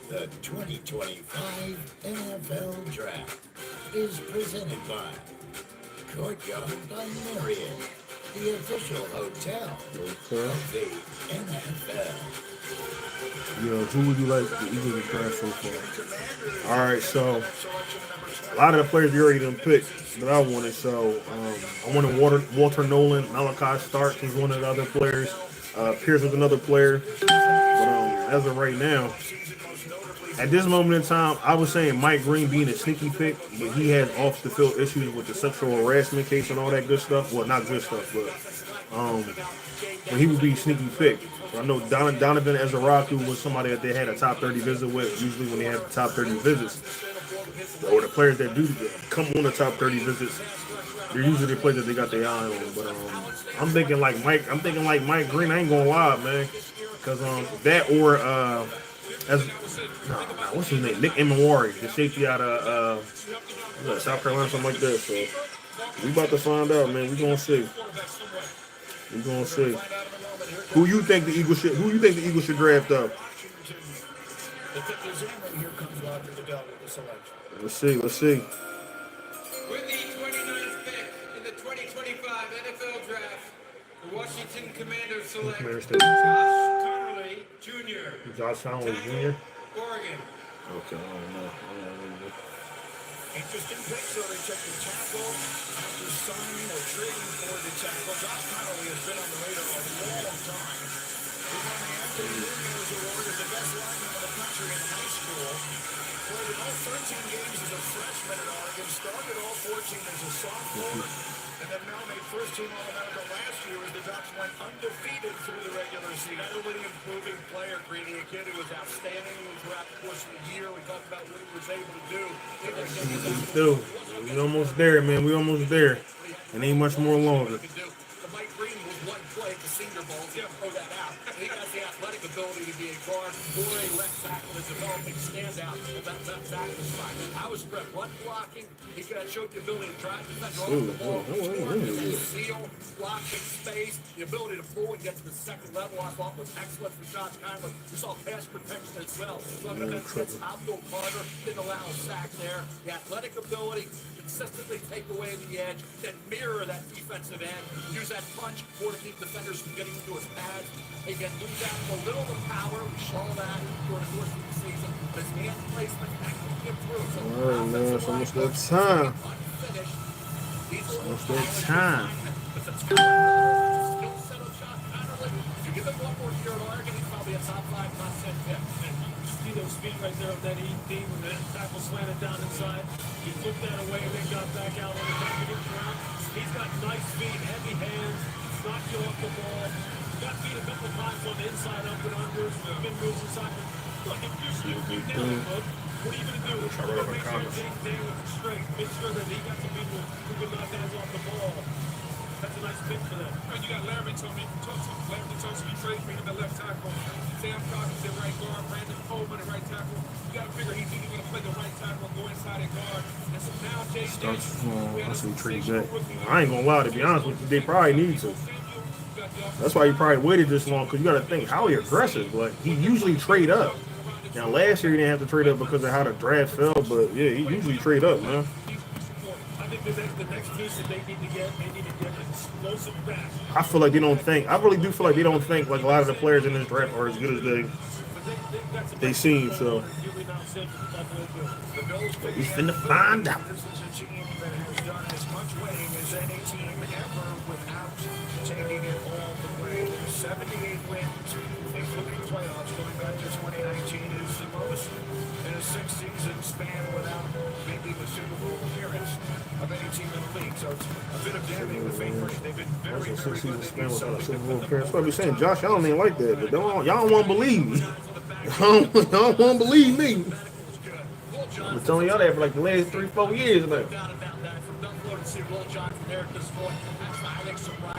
The 2025 NFL Draft is presented by Courtyard by Marriott, the official hotel of the NFL. Yo, who would you like the Eagles to draft so far? All right, so a lot of the players you already done picked that I wanted. So I wanted Walter Nolan, Malachi Stark. He's one of the other players. Pierce was another player. But as of right now, at this moment in time, I was saying Mike Green being a sneaky pick, but he has off the field issues with the sexual harassment case and all that good stuff. Well, not good stuff, but he would be a sneaky pick. I know Donovan Ezeraku was somebody that they had a top 30 visit with. Usually when they have the top 30 visits, or the players that do come on the top 30 visits, they're usually the players that they got their eye on. But I'm thinking like Mike Green. I ain't gonna lie, man, because that or what's his name? Nick Emmanwari, the safety out of South Carolina, something like that. So we about to find out, man. We gonna see. We gonna see. Who you think the Eagles should draft up? Let's see. With the 29th pick in the 2025 NFL Draft, the Washington Commanders select Josh Connolly Jr. Josh Connolly Jr. Oregon. Okay, I don't know. Interesting pick, so they check the tackle after signing or trading for the tackle. Josh Connolly has been on the radar a long time. He won the Anthony Munoz Award as the best lineman in the country in high school. Played in all 13 games as a freshman at Oregon. Started all 14 as a sophomore. And then now made first team All-America last year as the Ducks went undefeated through the regular season. Steadily improving player, Greeny, a kid who was outstanding throughout the course of the year. We talked about what he was able to do. We almost there, man. We almost there. It ain't much more longer. Mike Green was one play at the Senior Bowl. You throw that out. He has the athletic ability to be a guard or a left tackle, a developing standout. That left tackle is fine. I was spread run blocking. He could have showed the ability to drive the defender off the ball, seal, block in space, the ability to pull and get to the second level. I thought was excellent for Josh Connolly. We saw pass protection as well. That's outfield Carter, didn't allow a sack there. The athletic ability, consistently take away the edge, then mirror that defensive end, use that punch or to keep defenders from getting into his pads. He can do that with a little of power. We saw that during the course of the season. But his hand placement actually improved. So all right, man. It's almost that time. It's almost that time. If you give him one more year at Oregon, he's probably a top 5, top 10 pick. And you see those speed right there of that ED when the tackle slanted down inside. He flipped that away and then got back out on the back of the ground. He's got nice feet, heavy hands, knocked you off the ball. Got beat a couple times on the inside, up and unders, spin moves inside. Look, if you're down the hook, what are you going to do? Make sure you're getting with the strength. Make sure that he got some people who can knock hands off the ball. That's a nice pick for them. And you got Larry Tunsil, you trade for him at left tackle. Sam Coggins at right guard, Brandon Coleman at right tackle. You got to figure he's either going to play the right tackle or go inside at guard. And so now That's some trade back. I ain't gonna lie, to be honest with you, they probably need to. That's why he probably waited this long, because you got to think how he aggressive. Like, he usually trade up. Now last year he didn't have to trade up because of how the draft fell, but yeah, he usually trade up, man. I think the next piece that they need to get an explosive back. I feel like they don't think. I really do feel like they don't think like a lot of the players in this draft are as good as they seem. So he's finna find out. This is a team that has done as much winning as any team ever without taking it all the way. 78 wins, including playoffs, going back to 2019, is the most in a 6-season span without making a Super Bowl appearance of any team in the league. So it's a bit of damning the favorite. They've been very, very good. That's what I'm saying. Josh Allen ain't like that, but y'all don't want to believe me. Y'all don't want to believe me. I'm telling y'all that for like the last 3-4 years now.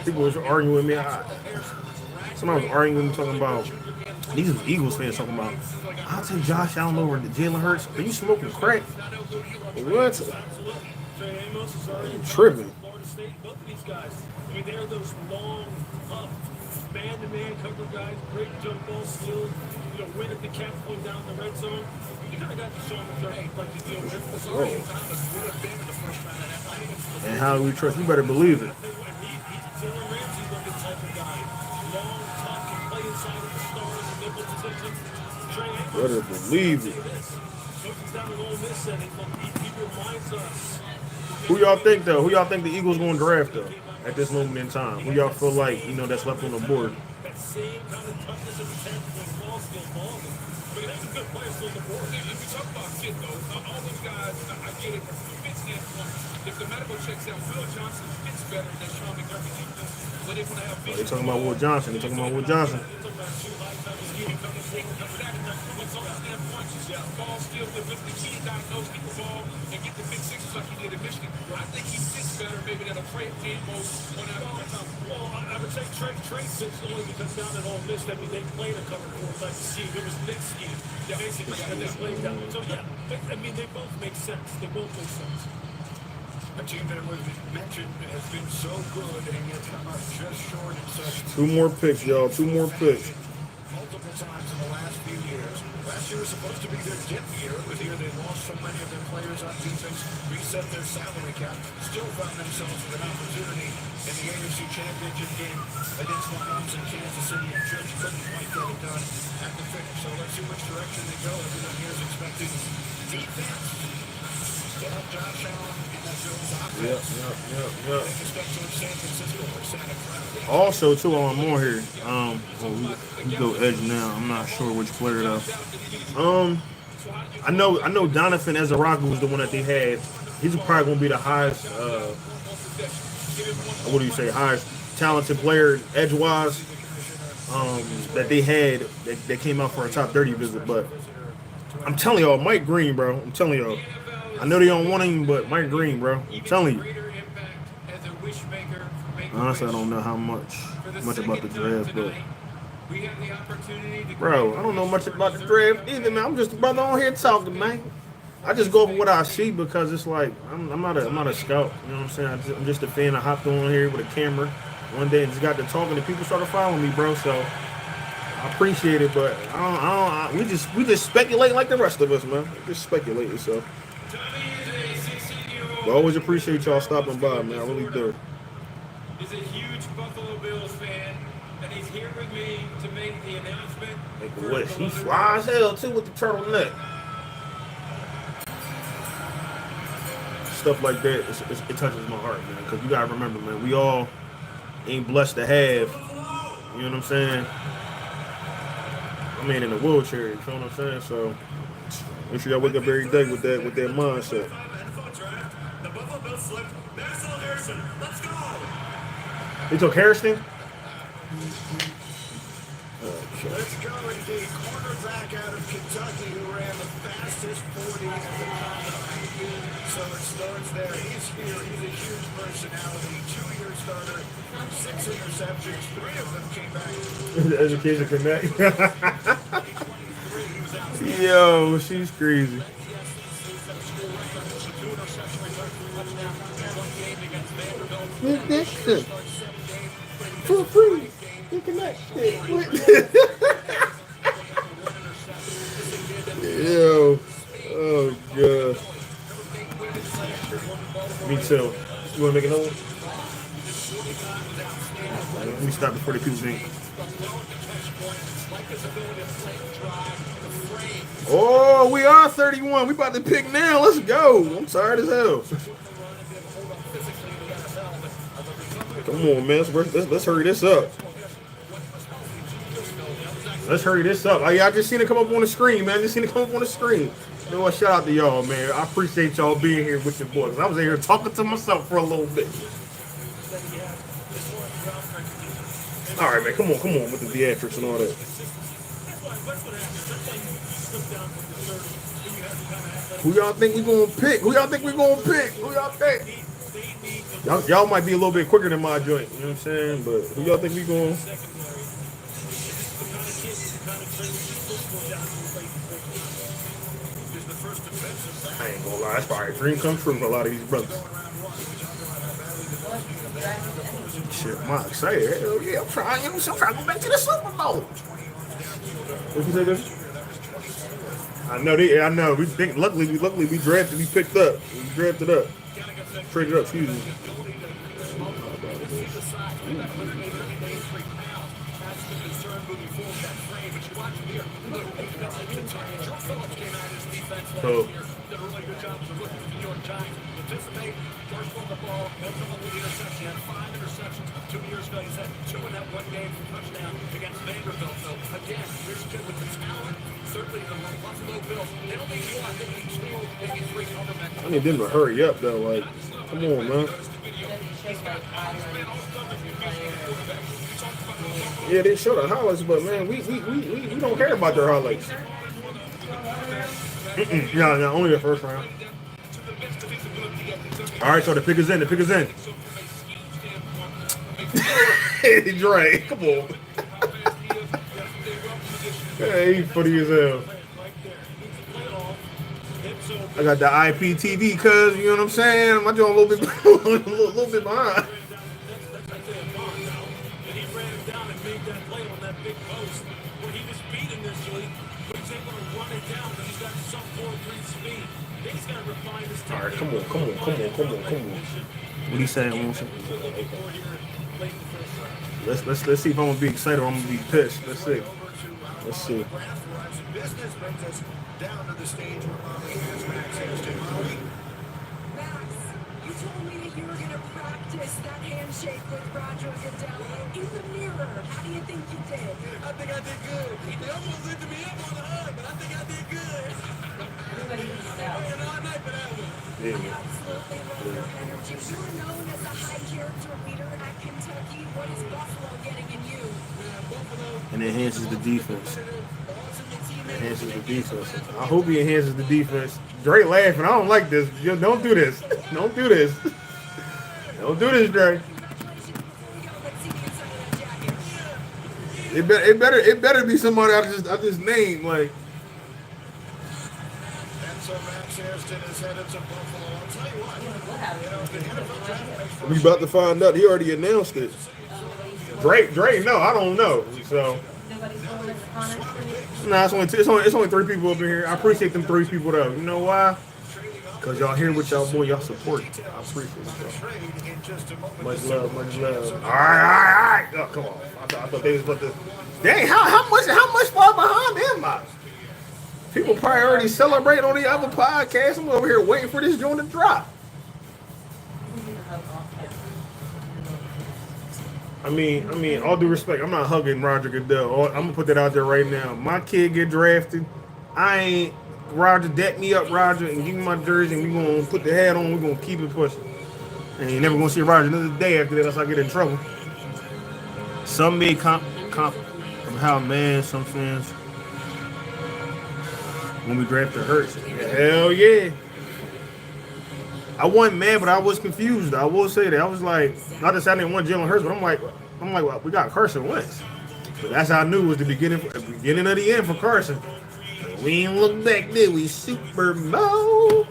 People was arguing with me. Somebody was arguing with me talking about, these was Eagles fans talking about, I'll take Josh Allen over to Jalen Hurts. Are you smoking crack? What? I'm tripping. Florida State, both of these guys. I mean, they're those long, tough, man-to-man cover guys, great jump ball skills, win at the catch point down the red zone. You kind of got to show them what they're like to deal with. And how we trust? You better believe it. Jalen Ramsey's like the type of guy. Long, tough, can play inside of the stars and nickel positions. Trey Amos, Better believe it. down at Ole Miss and he reminds us. Who y'all think though? Who y'all think the Eagles gonna draft though? At this moment in time, who y'all feel like that's left on the board? That same kind of toughness and potential and ball skill, ball. I mean, that's a good player still on the board. If we talk about fit though, all those guys, I get it from a fit standpoint. If the medical checks out, Will Johnson fits better than Sean McDermott. But if when I have They talking about Will Johnson. They talking about Will Johnson. Ball skills, the key to diagnose people ball and get the big sixes like he did in Michigan. I think he fits better maybe than a Trey Amos on that. Well, I would say Trey fits only because down at Ole Miss, I mean, they played a cover four like the scheme. It was Nick's scheme. Yeah, basically, and they played down there. So, yeah, I mean, they both make sense. They both make sense. A team that was mentioned has been so good and yet come up just short in such 2 more picks, y'all. 2 more picks. multiple times in the last few years. Last year was supposed to be their dip year. It was the year they lost so many of their players on defense, reset their salary cap, still found themselves with an opportunity in the AFC Championship game against Mahomes in Kansas City, and just couldn't quite get it done at the finish. So let's see which direction they go. Everyone here is expecting defense to help Josh Allen in that Bills offense. Yep. Take a step towards San Francisco or Santa Clara. Also, too, while I'm on here, we go edge now. I'm not sure which player though. I know Donovan Ezaraku was the one that they had. He's probably gonna be the highest. What do you say? Highest talented player edge-wise that they had. That came out for a top 30 visit. But I'm telling y'all, Mike Green, bro. I'm telling y'all. I know they don't want him, but Mike Green, bro. I'm telling you. Honestly, I don't know how much about the draft, but bro, I don't know much about the draft either, man. I'm just a brother on here talking, man. I just go over what I see because it's like I'm not a scout. You know what I'm saying? I'm just a fan. I hopped on here with a camera one day and just got to talking, and people started following me, bro. So I appreciate it, but we just speculate like the rest of us, man. Just speculating, so. I always appreciate y'all stopping by, man. I really do. He's a huge Buffalo Bills fan, and he's here with me to make the announcement. Make the wish. He fly as hell too with the turtleneck. Stuff like that, it touches my heart, man. Because you gotta remember, man, we all ain't blessed to have. You know what I'm saying? I mean, in a wheelchair. You know what I'm saying? So make sure y'all wake up every day with that mindset. They took Harrison? Let's go with the quarterback out of Kentucky who ran the fastest 40 at the combine. So it starts there. He's here. He's a huge personality. 2-year starter, 6 interceptions. 3 of them came back. The Education Connect. Yo, she's crazy. For free. You connect. Yo. Oh, God. Me too. You want to make another one? Let me stop before the people think. Oh, we are 31. We about to pick now. Let's go. I'm tired as hell. Come on, man. Let's hurry this up. Let's hurry this up. I just seen it come up on the screen, man. Just seen it come up on the screen. You know what? Shout out to y'all, man. I appreciate y'all being here with your boys. I was in here talking to myself for a little bit. All right, man. Come on with the theatrics and all that. Who y'all think we gonna pick? Who y'all think? Y'all might be a little bit quicker than my joint, you know what I'm saying? But who y'all think we going? I ain't gonna lie, that's probably a dream come true for a lot of these brothers. Shit, I'm excited. Hell yeah, I'm trying to go back to the Super Bowl. What you say, this? I know. We think luckily we picked up. We drafted up. Traded up, excuse me. So I need them to hurry up though. Like, come on, man. Yeah, they show the highlights, but man, we don't care about their highlights. Yeah, only the first round. All right, so the pick is in. Dre, come on. Hey, he funny as hell. I got the IPTV, cuz, you know what I'm saying? My joint a little bit behind. All right, come on. What he saying? Let's see if I'm gonna be excited or I'm gonna be pissed. Let's see. Down to the stage where Molly has Max Hairston. Molly. Max, you told me that you were going to practice that handshake with Roger Goodell in the mirror. How do you think you did? I think I did good. They almost lifted me up on the hug, but I think I did good. Everybody needs that. I absolutely love your energy. You are known as a high character leader at Kentucky. What is Buffalo getting in you? And enhances the defense. I hope he enhances the defense. Dre laughing. I don't like this. Yo, don't do this. Don't do this, Dre. It better be somebody I just named, like. And so Max Hairston is headed to Buffalo. I'll tell you what. We about to find out. He already announced it. Dre, no, I don't know. So. Nah, it's only 3 people up in here. I appreciate them 3 people though. You know why? Because y'all here with y'all boy, y'all support. I appreciate it. Much love. All right. Oh, come on. I thought they was about to. Dang, how much far behind am I? People probably already celebrate on the other podcast. I'm over here waiting for this joint to drop. I mean, all due respect, I'm not hugging Roger Goodell. I'm gonna put that out there right now. My kid get drafted, Roger, deck me up, Roger, and give me my jersey, and we gonna put the hat on. We gonna keep it pushing, and you're never gonna see Roger another day after that. Unless I get in trouble. Some may comp from how some fans when we drafted Hurts. Hell yeah. I wasn't mad, but I was confused. I will say that. I was like, not that I didn't want Jalen Hurts, but I'm like, well, we got Carson Wentz. But that's how I knew it was the beginning of the end for Carson. We ain't look back, did we? Super Bowl.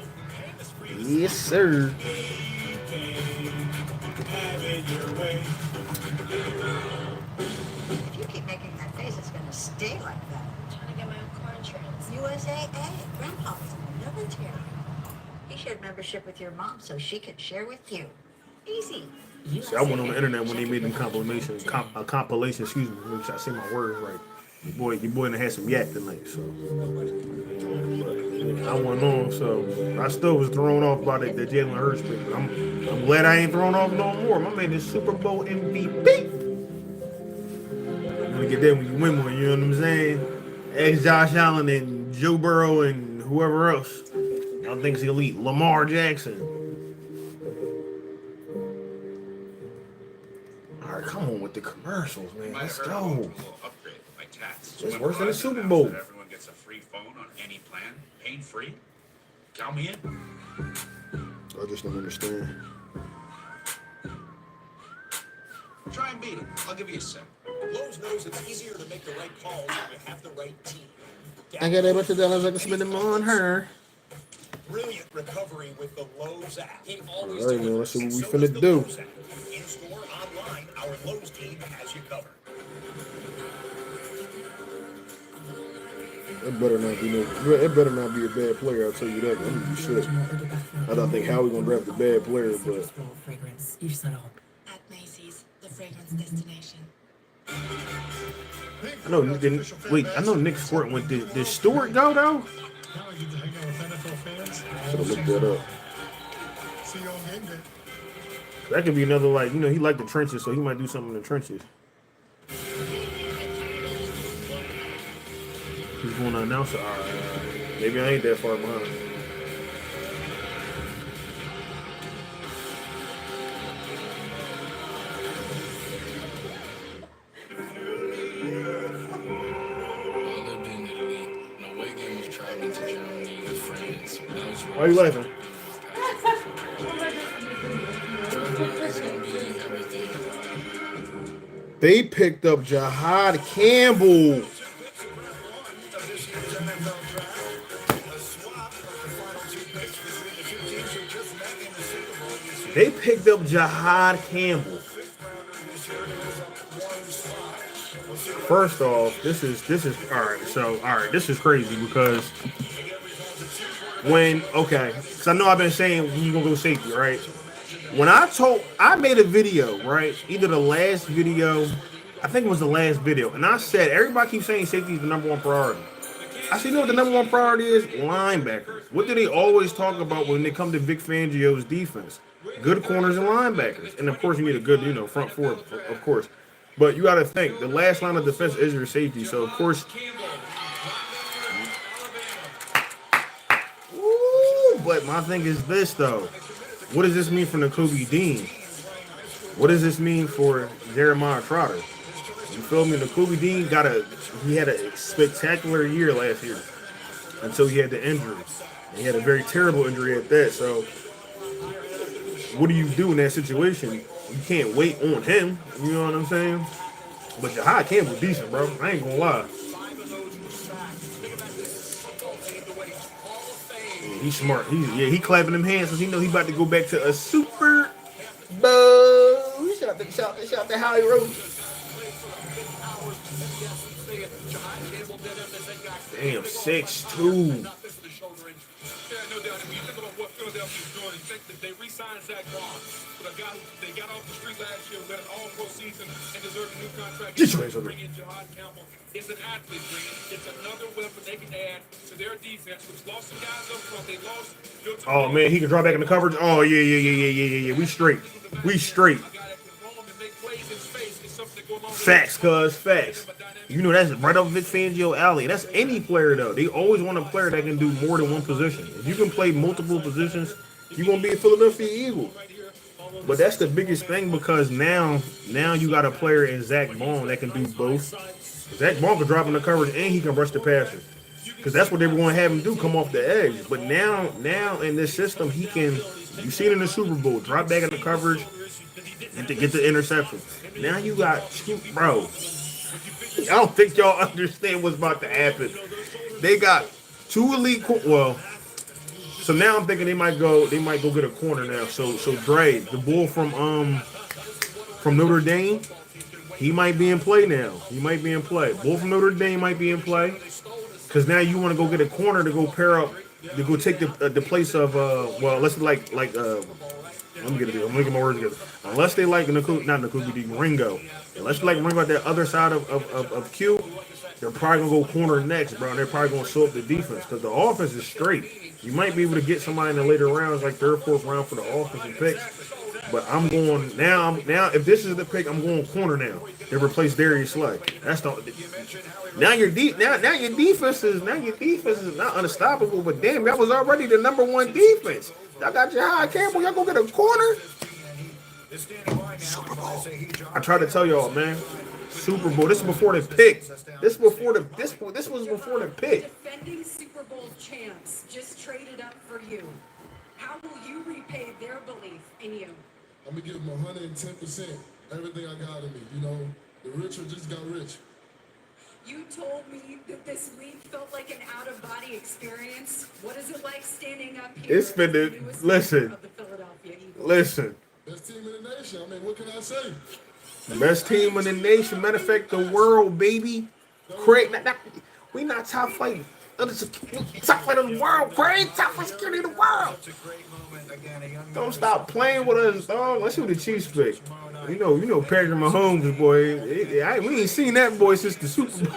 Yes, sir. If you keep making that face, it's going to stay like that. I'm trying to get my own car insurance. USAA. Grandpa's in the military. He shared membership with your mom so she could share with you. Easy. See, I went on the internet when they made them compilation, excuse me, make sure I say my words right. Your boy done had some yak tonight, so. I went on, so I still was thrown off by the Jalen Hurts pick. I'm glad I ain't thrown off no more. My man is Super Bowl MVP. I'm gonna get that when you win one, you know what I'm saying? Ex Josh Allen and Joe Burrow and whoever else. Y'all think's elite. Lamar Jackson. All right, come on with the commercials, man. Let's go. It's worse than the Super Bowl. Everyone gets a free phone on any plan, pain-free. Count me in. I just don't understand. Try and beat it. I'll give you a sec. Lowe's knows it's easier to make the right calls when you have the right team. I got a bunch of dollars I can spend them on her. brilliant recovery with the Lowe's app. He always All right, man. Let's see what we so finna does the do. Lowe's app. In store, online, our Lowe's team has you covered. It better not be it better not be a bad player. I'll tell you that. I'm gonna be shit. I don't think Howie gonna draft a bad player, but Fragrance. You settle. At Macy's, the fragrance destination. I know. Wait, I know Nick Sport went. Did Stewart go though? Now I get to hang out with NFL fans. Should have looked that up. See you on game day. That could be another, like, you know, he liked the trenches, so he might do something in the trenches. He's going to announce it. All right. Maybe I ain't that far behind. Why are you laughing? They picked up Jahad Campbell. They picked up Jahad Campbell. First off, this is all right. So all right, this is crazy because because I know I've been saying we're gonna go safety, right? When I made a video, right? Either the last video, I think it was the last video, and I said everybody keeps saying safety is the number one priority. I said, you know what the number one priority is? Linebackers. What do they always talk about when they come to Vic Fangio's defense? Good corners and linebackers, and of course you need a good, front four, of course. But you got to think the last line of defense is your safety. So of course. But my thing is this, though. What does this mean for Nakobe Dean? What does this mean for Jeremiah Trotter? You feel me? Nakobe Dean he had a spectacular year last year until he had the injury. And he had a very terrible injury at that. So what do you do in that situation? You can't wait on him. You know what I'm saying? But Jahad Campbell decent, bro. I ain't gonna lie. He's smart. He clapping them hands because he know he about to go back to a Super Bowl. Shout to Howie Rose. Damn, 6'2". No doubt. If you think about what Philadelphia's doing, you think that they re-signed Zach Bond, but a guy they got off the street last year, got an all-pro season, and deserved a new contract. Bring in Jahad Campbell. It's an athlete. It's another weapon they can add to their defense, which lost some guys up front. They lost. Oh man, he can draw back in the coverage. Oh yeah. We straight. Facts, cuz facts. You know that's right up Vic Fangio alley. That's any player though. They always want a player that can do more than one position. If you can play multiple positions, you're gonna be a Philadelphia Eagle. But that's the biggest thing because now you got a player in Zach Bond that can do both. Zach Bond can drop in the coverage and he can rush the passer. Because that's what they were going to have him do, come off the edge. But now in this system, he can, you see it in the Super Bowl, drop back in the coverage and to get the interception. Now you got two, bro. I don't think y'all understand what's about to happen. They got two elite, so now I'm thinking they might go get a corner now. So Dre, the bull from Notre Dame, he might be in play now. Bull from Notre Dame might be in play. Because now you want to go get a corner to go pair up, to go take the place of, let's let me get my words together. Unless they like Ringo. Unless they like Ringo at that other side of Q, they're probably going to go corner next, bro. They're probably going to show up the defense because the offense is straight. You might be able to get somebody in the later rounds, like third, fourth round for the offensive picks. But I'm going now. If this is the pick, I'm going corner now. They replace Darius Slay. That's now your defense is not unstoppable. But damn, that was already the number one defense. Y'all got Jahad Campbell. Y'all go get a corner. Super Bowl. I tried to tell y'all, man. Super Bowl. This is before the pick. This was before the pick. Defending Super Bowl champs just traded up for you. How will you repay their belief in you? I'm gonna give them 110%. Everything I got in me. The richer just got rich. You told me that this week felt like an out-of-body experience. What is it like standing up here. It's finna, listen. Listen. Best team in the nation. I mean, what can I say? Best team in the nation. Matter of fact, the world, baby. Craig, we not top flight. Top flight of the world, Craig. Top flight security of the world. Don't stop playing with us, dog. Let's see what the Chiefs pick. You know, Patrick Mahomes, boy. We ain't seen that boy since the Super Bowl.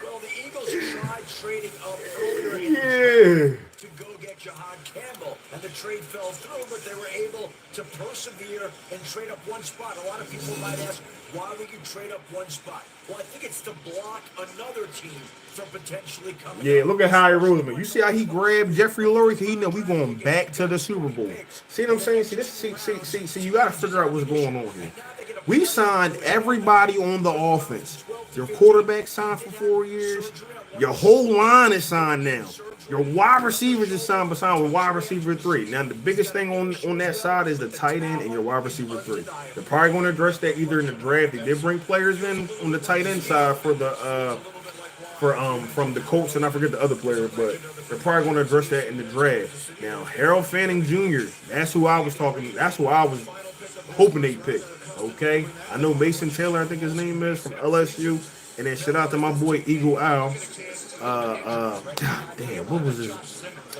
Well, the Eagles tried trading up earlier in Yeah. to go get Jahad Campbell, and the trade fell through, but they were able to persevere and trade up one spot. A lot of people might ask, why would you trade up one spot? Well, I think it's to block another team from potentially coming. Yeah, look at Howie Roseman. You see how he grabbed Jeffrey Lurie? He know we going back to the Super Bowl. See what I'm saying? See, you got to figure out what's going on here. We signed everybody on the offense. Your quarterback signed for 4 years. Your whole line is signed now. Your wide receivers is signed with wide receiver 3. Now, the biggest thing on that side is the tight end and your wide receiver 3. They're probably going to address that either in the draft. They did bring players in on the tight end side for the from the Colts, and I forget the other player, but they're probably going to address that in the draft. Now, Harold Fanning Jr., that's who I was hoping they picked. Okay, I know Mason Taylor, I think his name is, from LSU, and then shout out to my boy Eagle Owl. Damn, what was his?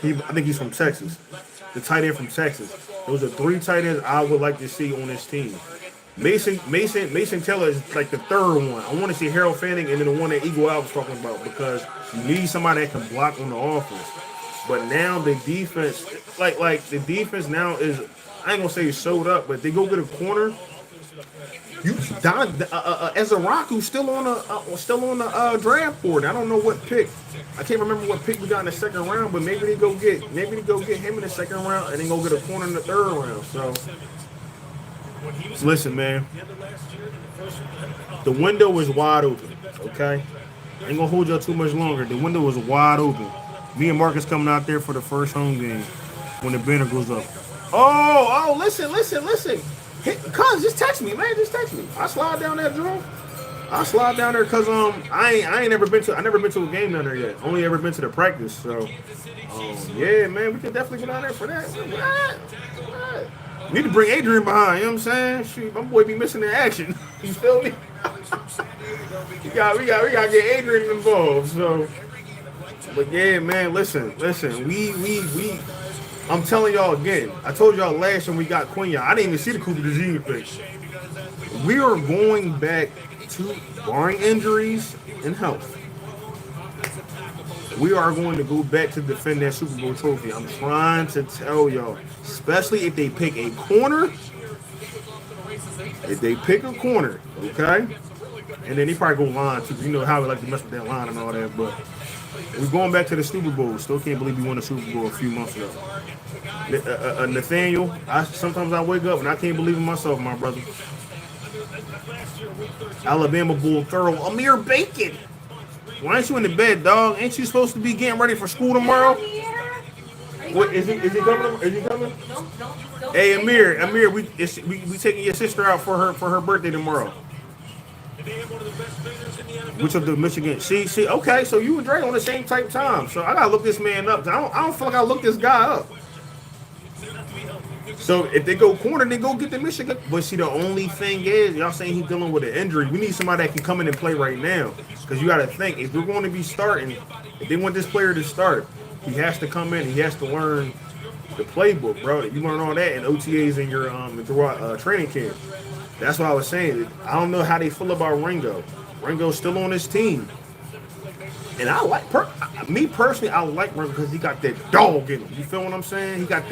I think he's from Texas. The tight end from Texas. Those are 3 tight ends I would like to see on this team. Mason Taylor is like the third one. I want to see Harold Fanning and then the one that Eagle Owl was talking about, because you need somebody that can block on the offense. But now the defense, like the defense now is, I ain't gonna say it's showed up, but they go get a corner. Ezraku's still on the draft board. I don't know what pick. I can't remember what pick we got in the second round, but maybe they go get him in the second round and then go get a corner in the third round. So listen, man, the window is wide open. Okay, I ain't gonna hold y'all too much longer. The window is wide open. Me and Marcus coming out there for the first home game when the banner goes up. Oh, listen. Cuz, just text me, man. Just text me. I slide down that draw. I slide down there because I never been to a game down there yet. Only ever been to the practice. So yeah, man, we can definitely go down there for that. What? Need to bring Adrian behind, you know what I'm saying? Shoot, my boy be missing the action. You feel me? we got to get Adrian involved. So, but yeah, man, listen. We I'm telling y'all again. I told y'all last when we got Quenya. I didn't even see the Cooper DeJean pick. We are going back to, barring injuries and health, we are going to go back to defend that Super Bowl trophy. I'm trying to tell y'all, especially if they pick a corner. If they pick a corner, okay? And then they probably go line too. You know how we like to mess with that line and all that, but we're going back to the Super Bowl. Still can't believe we won the Super Bowl a few months ago. Nathaniel, sometimes I wake up and I can't believe in myself, my brother. Alabama Bull Thorough. Amir Bacon. Why ain't you in the bed, dog? Ain't you supposed to be getting ready for school tomorrow? What is he coming? Is he coming? Hey, Amir, we taking your sister out for her birthday tomorrow. Which of the Michigan? See. Okay, so you and Dre on the same type time. So I gotta look this man up. I don't feel like I look this guy up. So if they go corner, they go get the Michigan. But see, the only thing is, y'all saying he's dealing with an injury. We need somebody that can come in and play right now. Because you got to think, if we're going to be starting, if they want this player to start, he has to come in. He has to learn the playbook, bro. You learn all that in OTAs and your training camp. That's what I was saying. I don't know how they feel about Ringo. Ringo's still on his team. And I like, me personally, I like Ringo because he got that dog in him. You feel what I'm saying? He got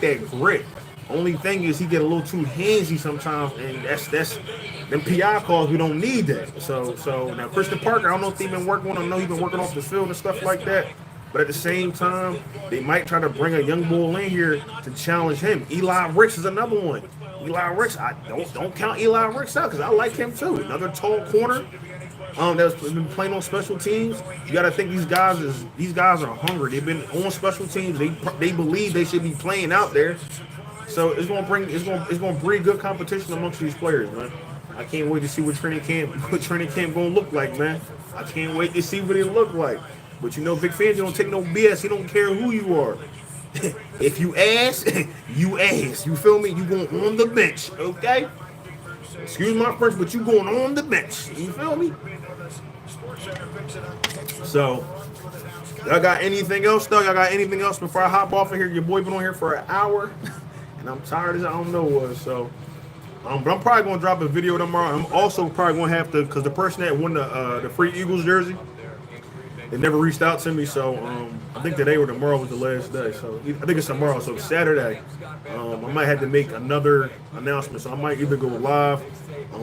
that grit. Only thing is he get a little too handsy sometimes, and that's them PI calls. We don't need that. So now Christian Parker, I don't know if they've been working on him. I know he's been working off the field and stuff like that. But at the same time, they might try to bring a young bull in here to challenge him. Eli Ricks is another one. Eli Ricks, I don't count Eli Ricks out because I like him too. Another tall corner that's been playing on special teams. You got to think these guys are hungry. They've been on special teams. They believe they should be playing out there. So it's gonna breed good competition amongst these players, man. I can't wait to see what training camp gonna look like, man. I can't wait to see what it look like. But you know, Vic Fangio don't take no BS. He don't care who you are. If you ass, you ass. You feel me? You going on the bench, okay? Excuse my French, but you going on the bench. You feel me? So, y'all got anything else, though? Y'all got anything else before I hop off of here? Your boy been on here for an hour, and I'm tired as I don't know what. So, but I'm probably gonna drop a video tomorrow. I'm also probably gonna have to, cause the person that won the free Eagles jersey, they never reached out to me. So I think today or tomorrow was the last day. So I think it's tomorrow. So Saturday, I might have to make another announcement. So I might either go live,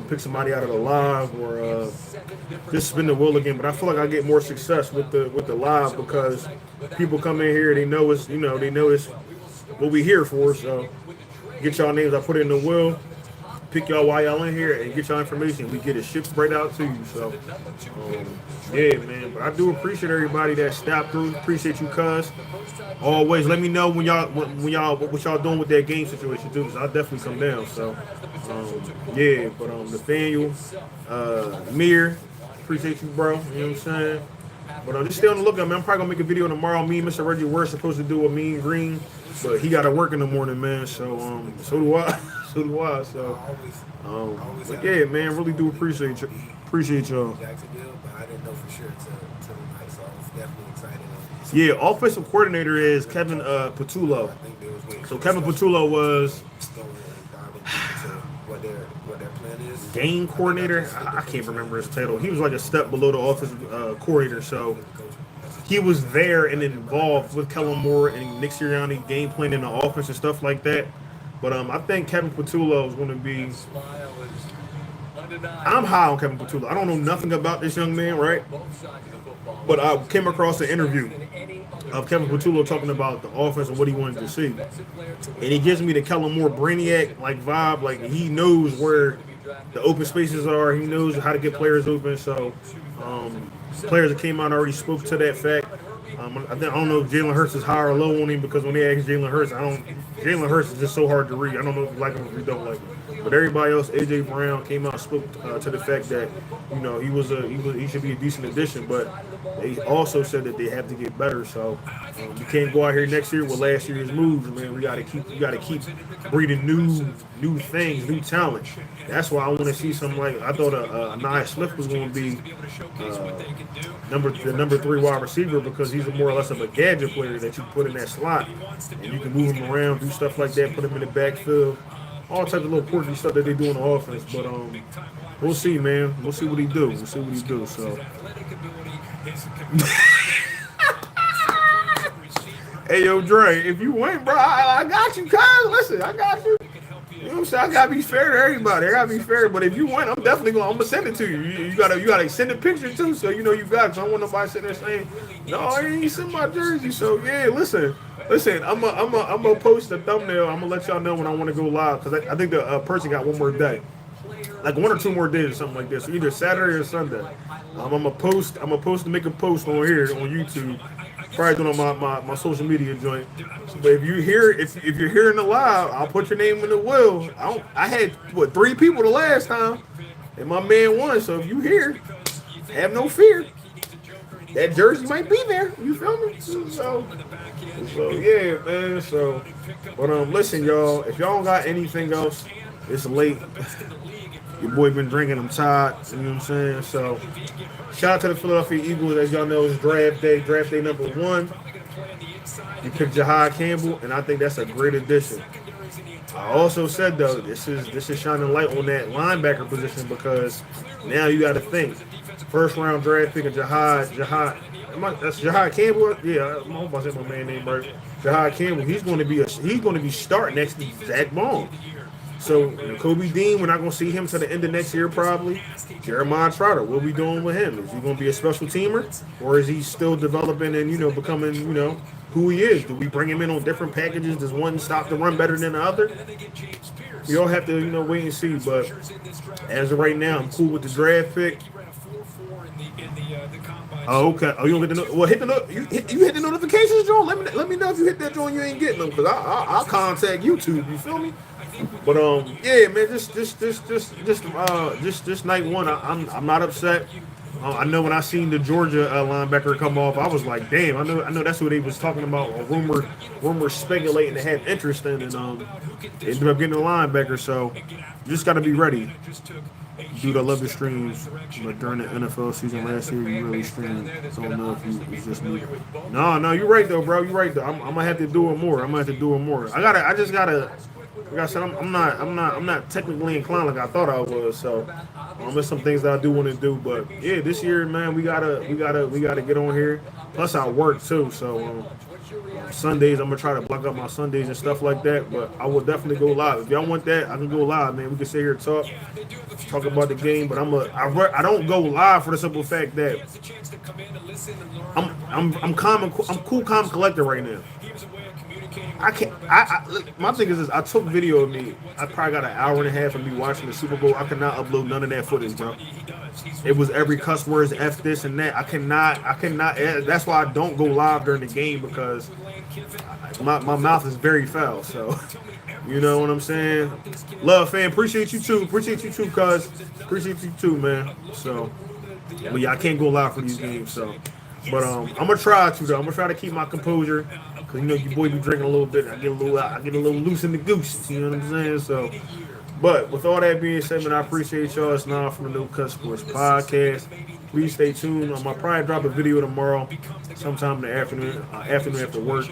pick somebody out of the live, or just spin the wheel again. But I feel like I get more success with the live because people come in here, they know it's what we here for. So get y'all names. I put it in the wheel. Pick y'all while y'all in here and get y'all information. We get it shipped right out to you. So, yeah, man. But I do appreciate everybody that stopped through. Appreciate you, cuz. Always let me know when y'all what y'all doing with that game situation too, because I'll definitely come down. So, yeah. But Nathaniel, Mir, appreciate you, bro. You know what I'm saying? But just stay on the lookout, man. I'm probably gonna make a video tomorrow. Me and Mr. Reggie were supposed to do a Mean Green, but he got to work in the morning, man. So, so do I. So do I. So, but yeah, man, really do appreciate you. Appreciate y'all. Jacksonville, but I didn't know for sure till tonight, so I was definitely excited. Yeah, offensive coordinator is Kevin Patullo. So Kevin Patullo was what their plan is. Game coordinator. I can't remember his title. He was like a step below the offensive coordinator. So he was there and involved with Kellen Moore and Nick Sirianni game planning the offense and stuff like that. But I think Kevin Patullo is going to be. I'm high on Kevin Patullo. I don't know nothing about this young man, right? But I came across an interview of Kevin Patullo talking about the offense and what he wanted to see. And he gives me the Kellen Moore Brainiac like vibe. Like he knows where the open spaces are. He knows how to get players open. So players that came out already spoke to that fact. I don't know if Jalen Hurts is high or low on him because when they asked Jalen Hurts, Jalen Hurts is just so hard to read. I don't know if you like him or if you don't like him. But everybody else, AJ Brown came out and spoke to the fact that he should be a decent addition. But they also said that they have to get better. So you can't go out here next year with last year's moves, man. We got to keep breeding new things, new talent. That's why I want to see some like I thought a Nye Smith was going to be the number 3 wide receiver because he's more or less of a gadget player that you put in that slot and you can move him around, do stuff like that, put him in the backfield, all types of little quirky stuff that they do on the offense. But we'll see, man. We'll see what he do. So. Hey, yo, Dre, if you win, bro, I got you, cuz. Listen, I got you. You know what I'm saying? I gotta be fair to everybody. I gotta be fair. But if you win, I'm gonna send it to you. You gotta send a picture too, so you know you got it. So I don't want nobody sitting there saying, no, I ain't send my jersey. So yeah, listen. I'm gonna post the thumbnail. I'm gonna let y'all know when I want to go live because I think the person got one more day, like 1 or 2 more days or something like this. So either Saturday or Sunday. I'm gonna post to make a post on here on YouTube. Probably doing on my social media joint. But if you're hearing the live, I'll put your name in the wheel. I had 3 people the last time, and my man won. So if you here, have no fear. That jersey might be there. You feel me? So yeah, man. So, but listen, y'all. If y'all don't got anything else, it's late. Your boy been drinking. I'm tired. You know what I'm saying? So, shout out to the Philadelphia Eagles. As y'all know, it's draft day number 1. You picked Jahad Campbell, and I think that's a great addition. I also said though, this is shining light on that linebacker position because now you got to think. First round draft pick of Jahad. That's Jahad Campbell. Yeah, I hope I said my man name right. Jahad Campbell. He's going to be starting next to Zach Baum. So Kobe Dean, we're not going to see him to the end of next year probably. Jeremiah Trotter, what are we doing with him? Is he going to be a special teamer, or is he still developing and becoming who he is? Do we bring him in on different packages? Does one stop the run better than the other? We all have to wait and see. But as of right now, I'm cool with the draft pick. Oh, okay. Oh, you don't get the you hit the notifications, John. Let me know if you hit that, John. You ain't getting them because I'll contact YouTube. You feel me? But yeah, man, just night 1, I'm not upset. I know when I seen the Georgia linebacker come off, I was like, damn, I know that's who they was talking about. A rumor speculating to have interest in, and they ended up getting a linebacker. So you just got to be ready. Dude, I love the streams. But during the NFL season last year, you really streamed. Don't know if it's just me. No, you're right though, bro. You're right though. I'm gonna have to do it more. Like I said, I'm not technically inclined like I thought I was. So there's some things that I do want to do. But yeah, this year, man, we gotta get on here. Plus, I work too. So Sundays, I'm gonna try to block up my Sundays and stuff like that. But I will definitely go live. If y'all want that, I can go live, man. We can sit here and talk about the game. But I don't go live for the simple fact that I'm cool, calm, collected right now. My thing is this, I took video of me. I probably got an hour and a half of me watching the Super Bowl. I cannot upload none of that footage, bro. It was every cuss words, F this and that. I cannot. That's why I don't go live during the game, because my mouth is very foul. So, you know what I'm saying? Love, fan. Appreciate you too, cuz. Appreciate you too, man. So, but yeah, I can't go live for these games. So, but I'm gonna try to though. I'm gonna try to keep my composure. Cause you know your boy be drinking a little bit. I get a little loose in the goose. You know what I'm saying? So, but with all that being said, man, I appreciate y'all. It's Nah from the No Cut Sports Podcast. Please stay tuned. I'll probably drop a video tomorrow, sometime in the afternoon after work,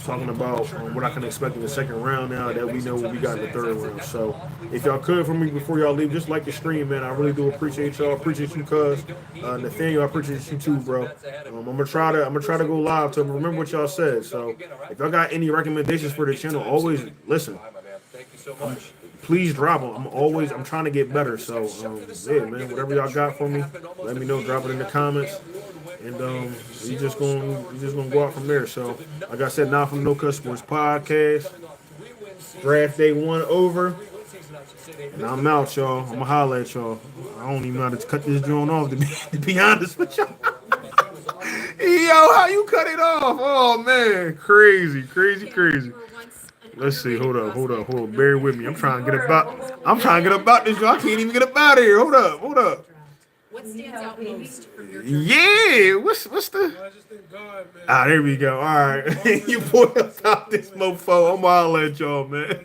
talking about what I can expect in the second round. Now that we know what we got in the third round. So, if y'all could for me before y'all leave, just like the stream, man. I really do appreciate y'all. Appreciate you, cuz. Nathaniel, I appreciate you too, bro. I'm gonna try to go live to remember what y'all said. So, if y'all got any recommendations for the channel, always listen. Please drop them. I'm trying to get better. So, yeah, man, whatever y'all got for me, let me know. Drop it in the comments. And we just gonna go out from there. So, like I said, Nah from No Cut Sports Podcast. Draft day 1 over. And I'm out, y'all. I'm gonna holler at y'all. I don't even know how to cut this joint off, to be honest with y'all. Yo, how you cut it off? Oh man, crazy. Let's see. Hold up. Bear with me. I'm trying to get about this. I can't even get up out of here. Hold up. What stands out most from your Yeah. What's the? There we go. All right. You boy up this mofo. I'm gonna holler at y'all, man.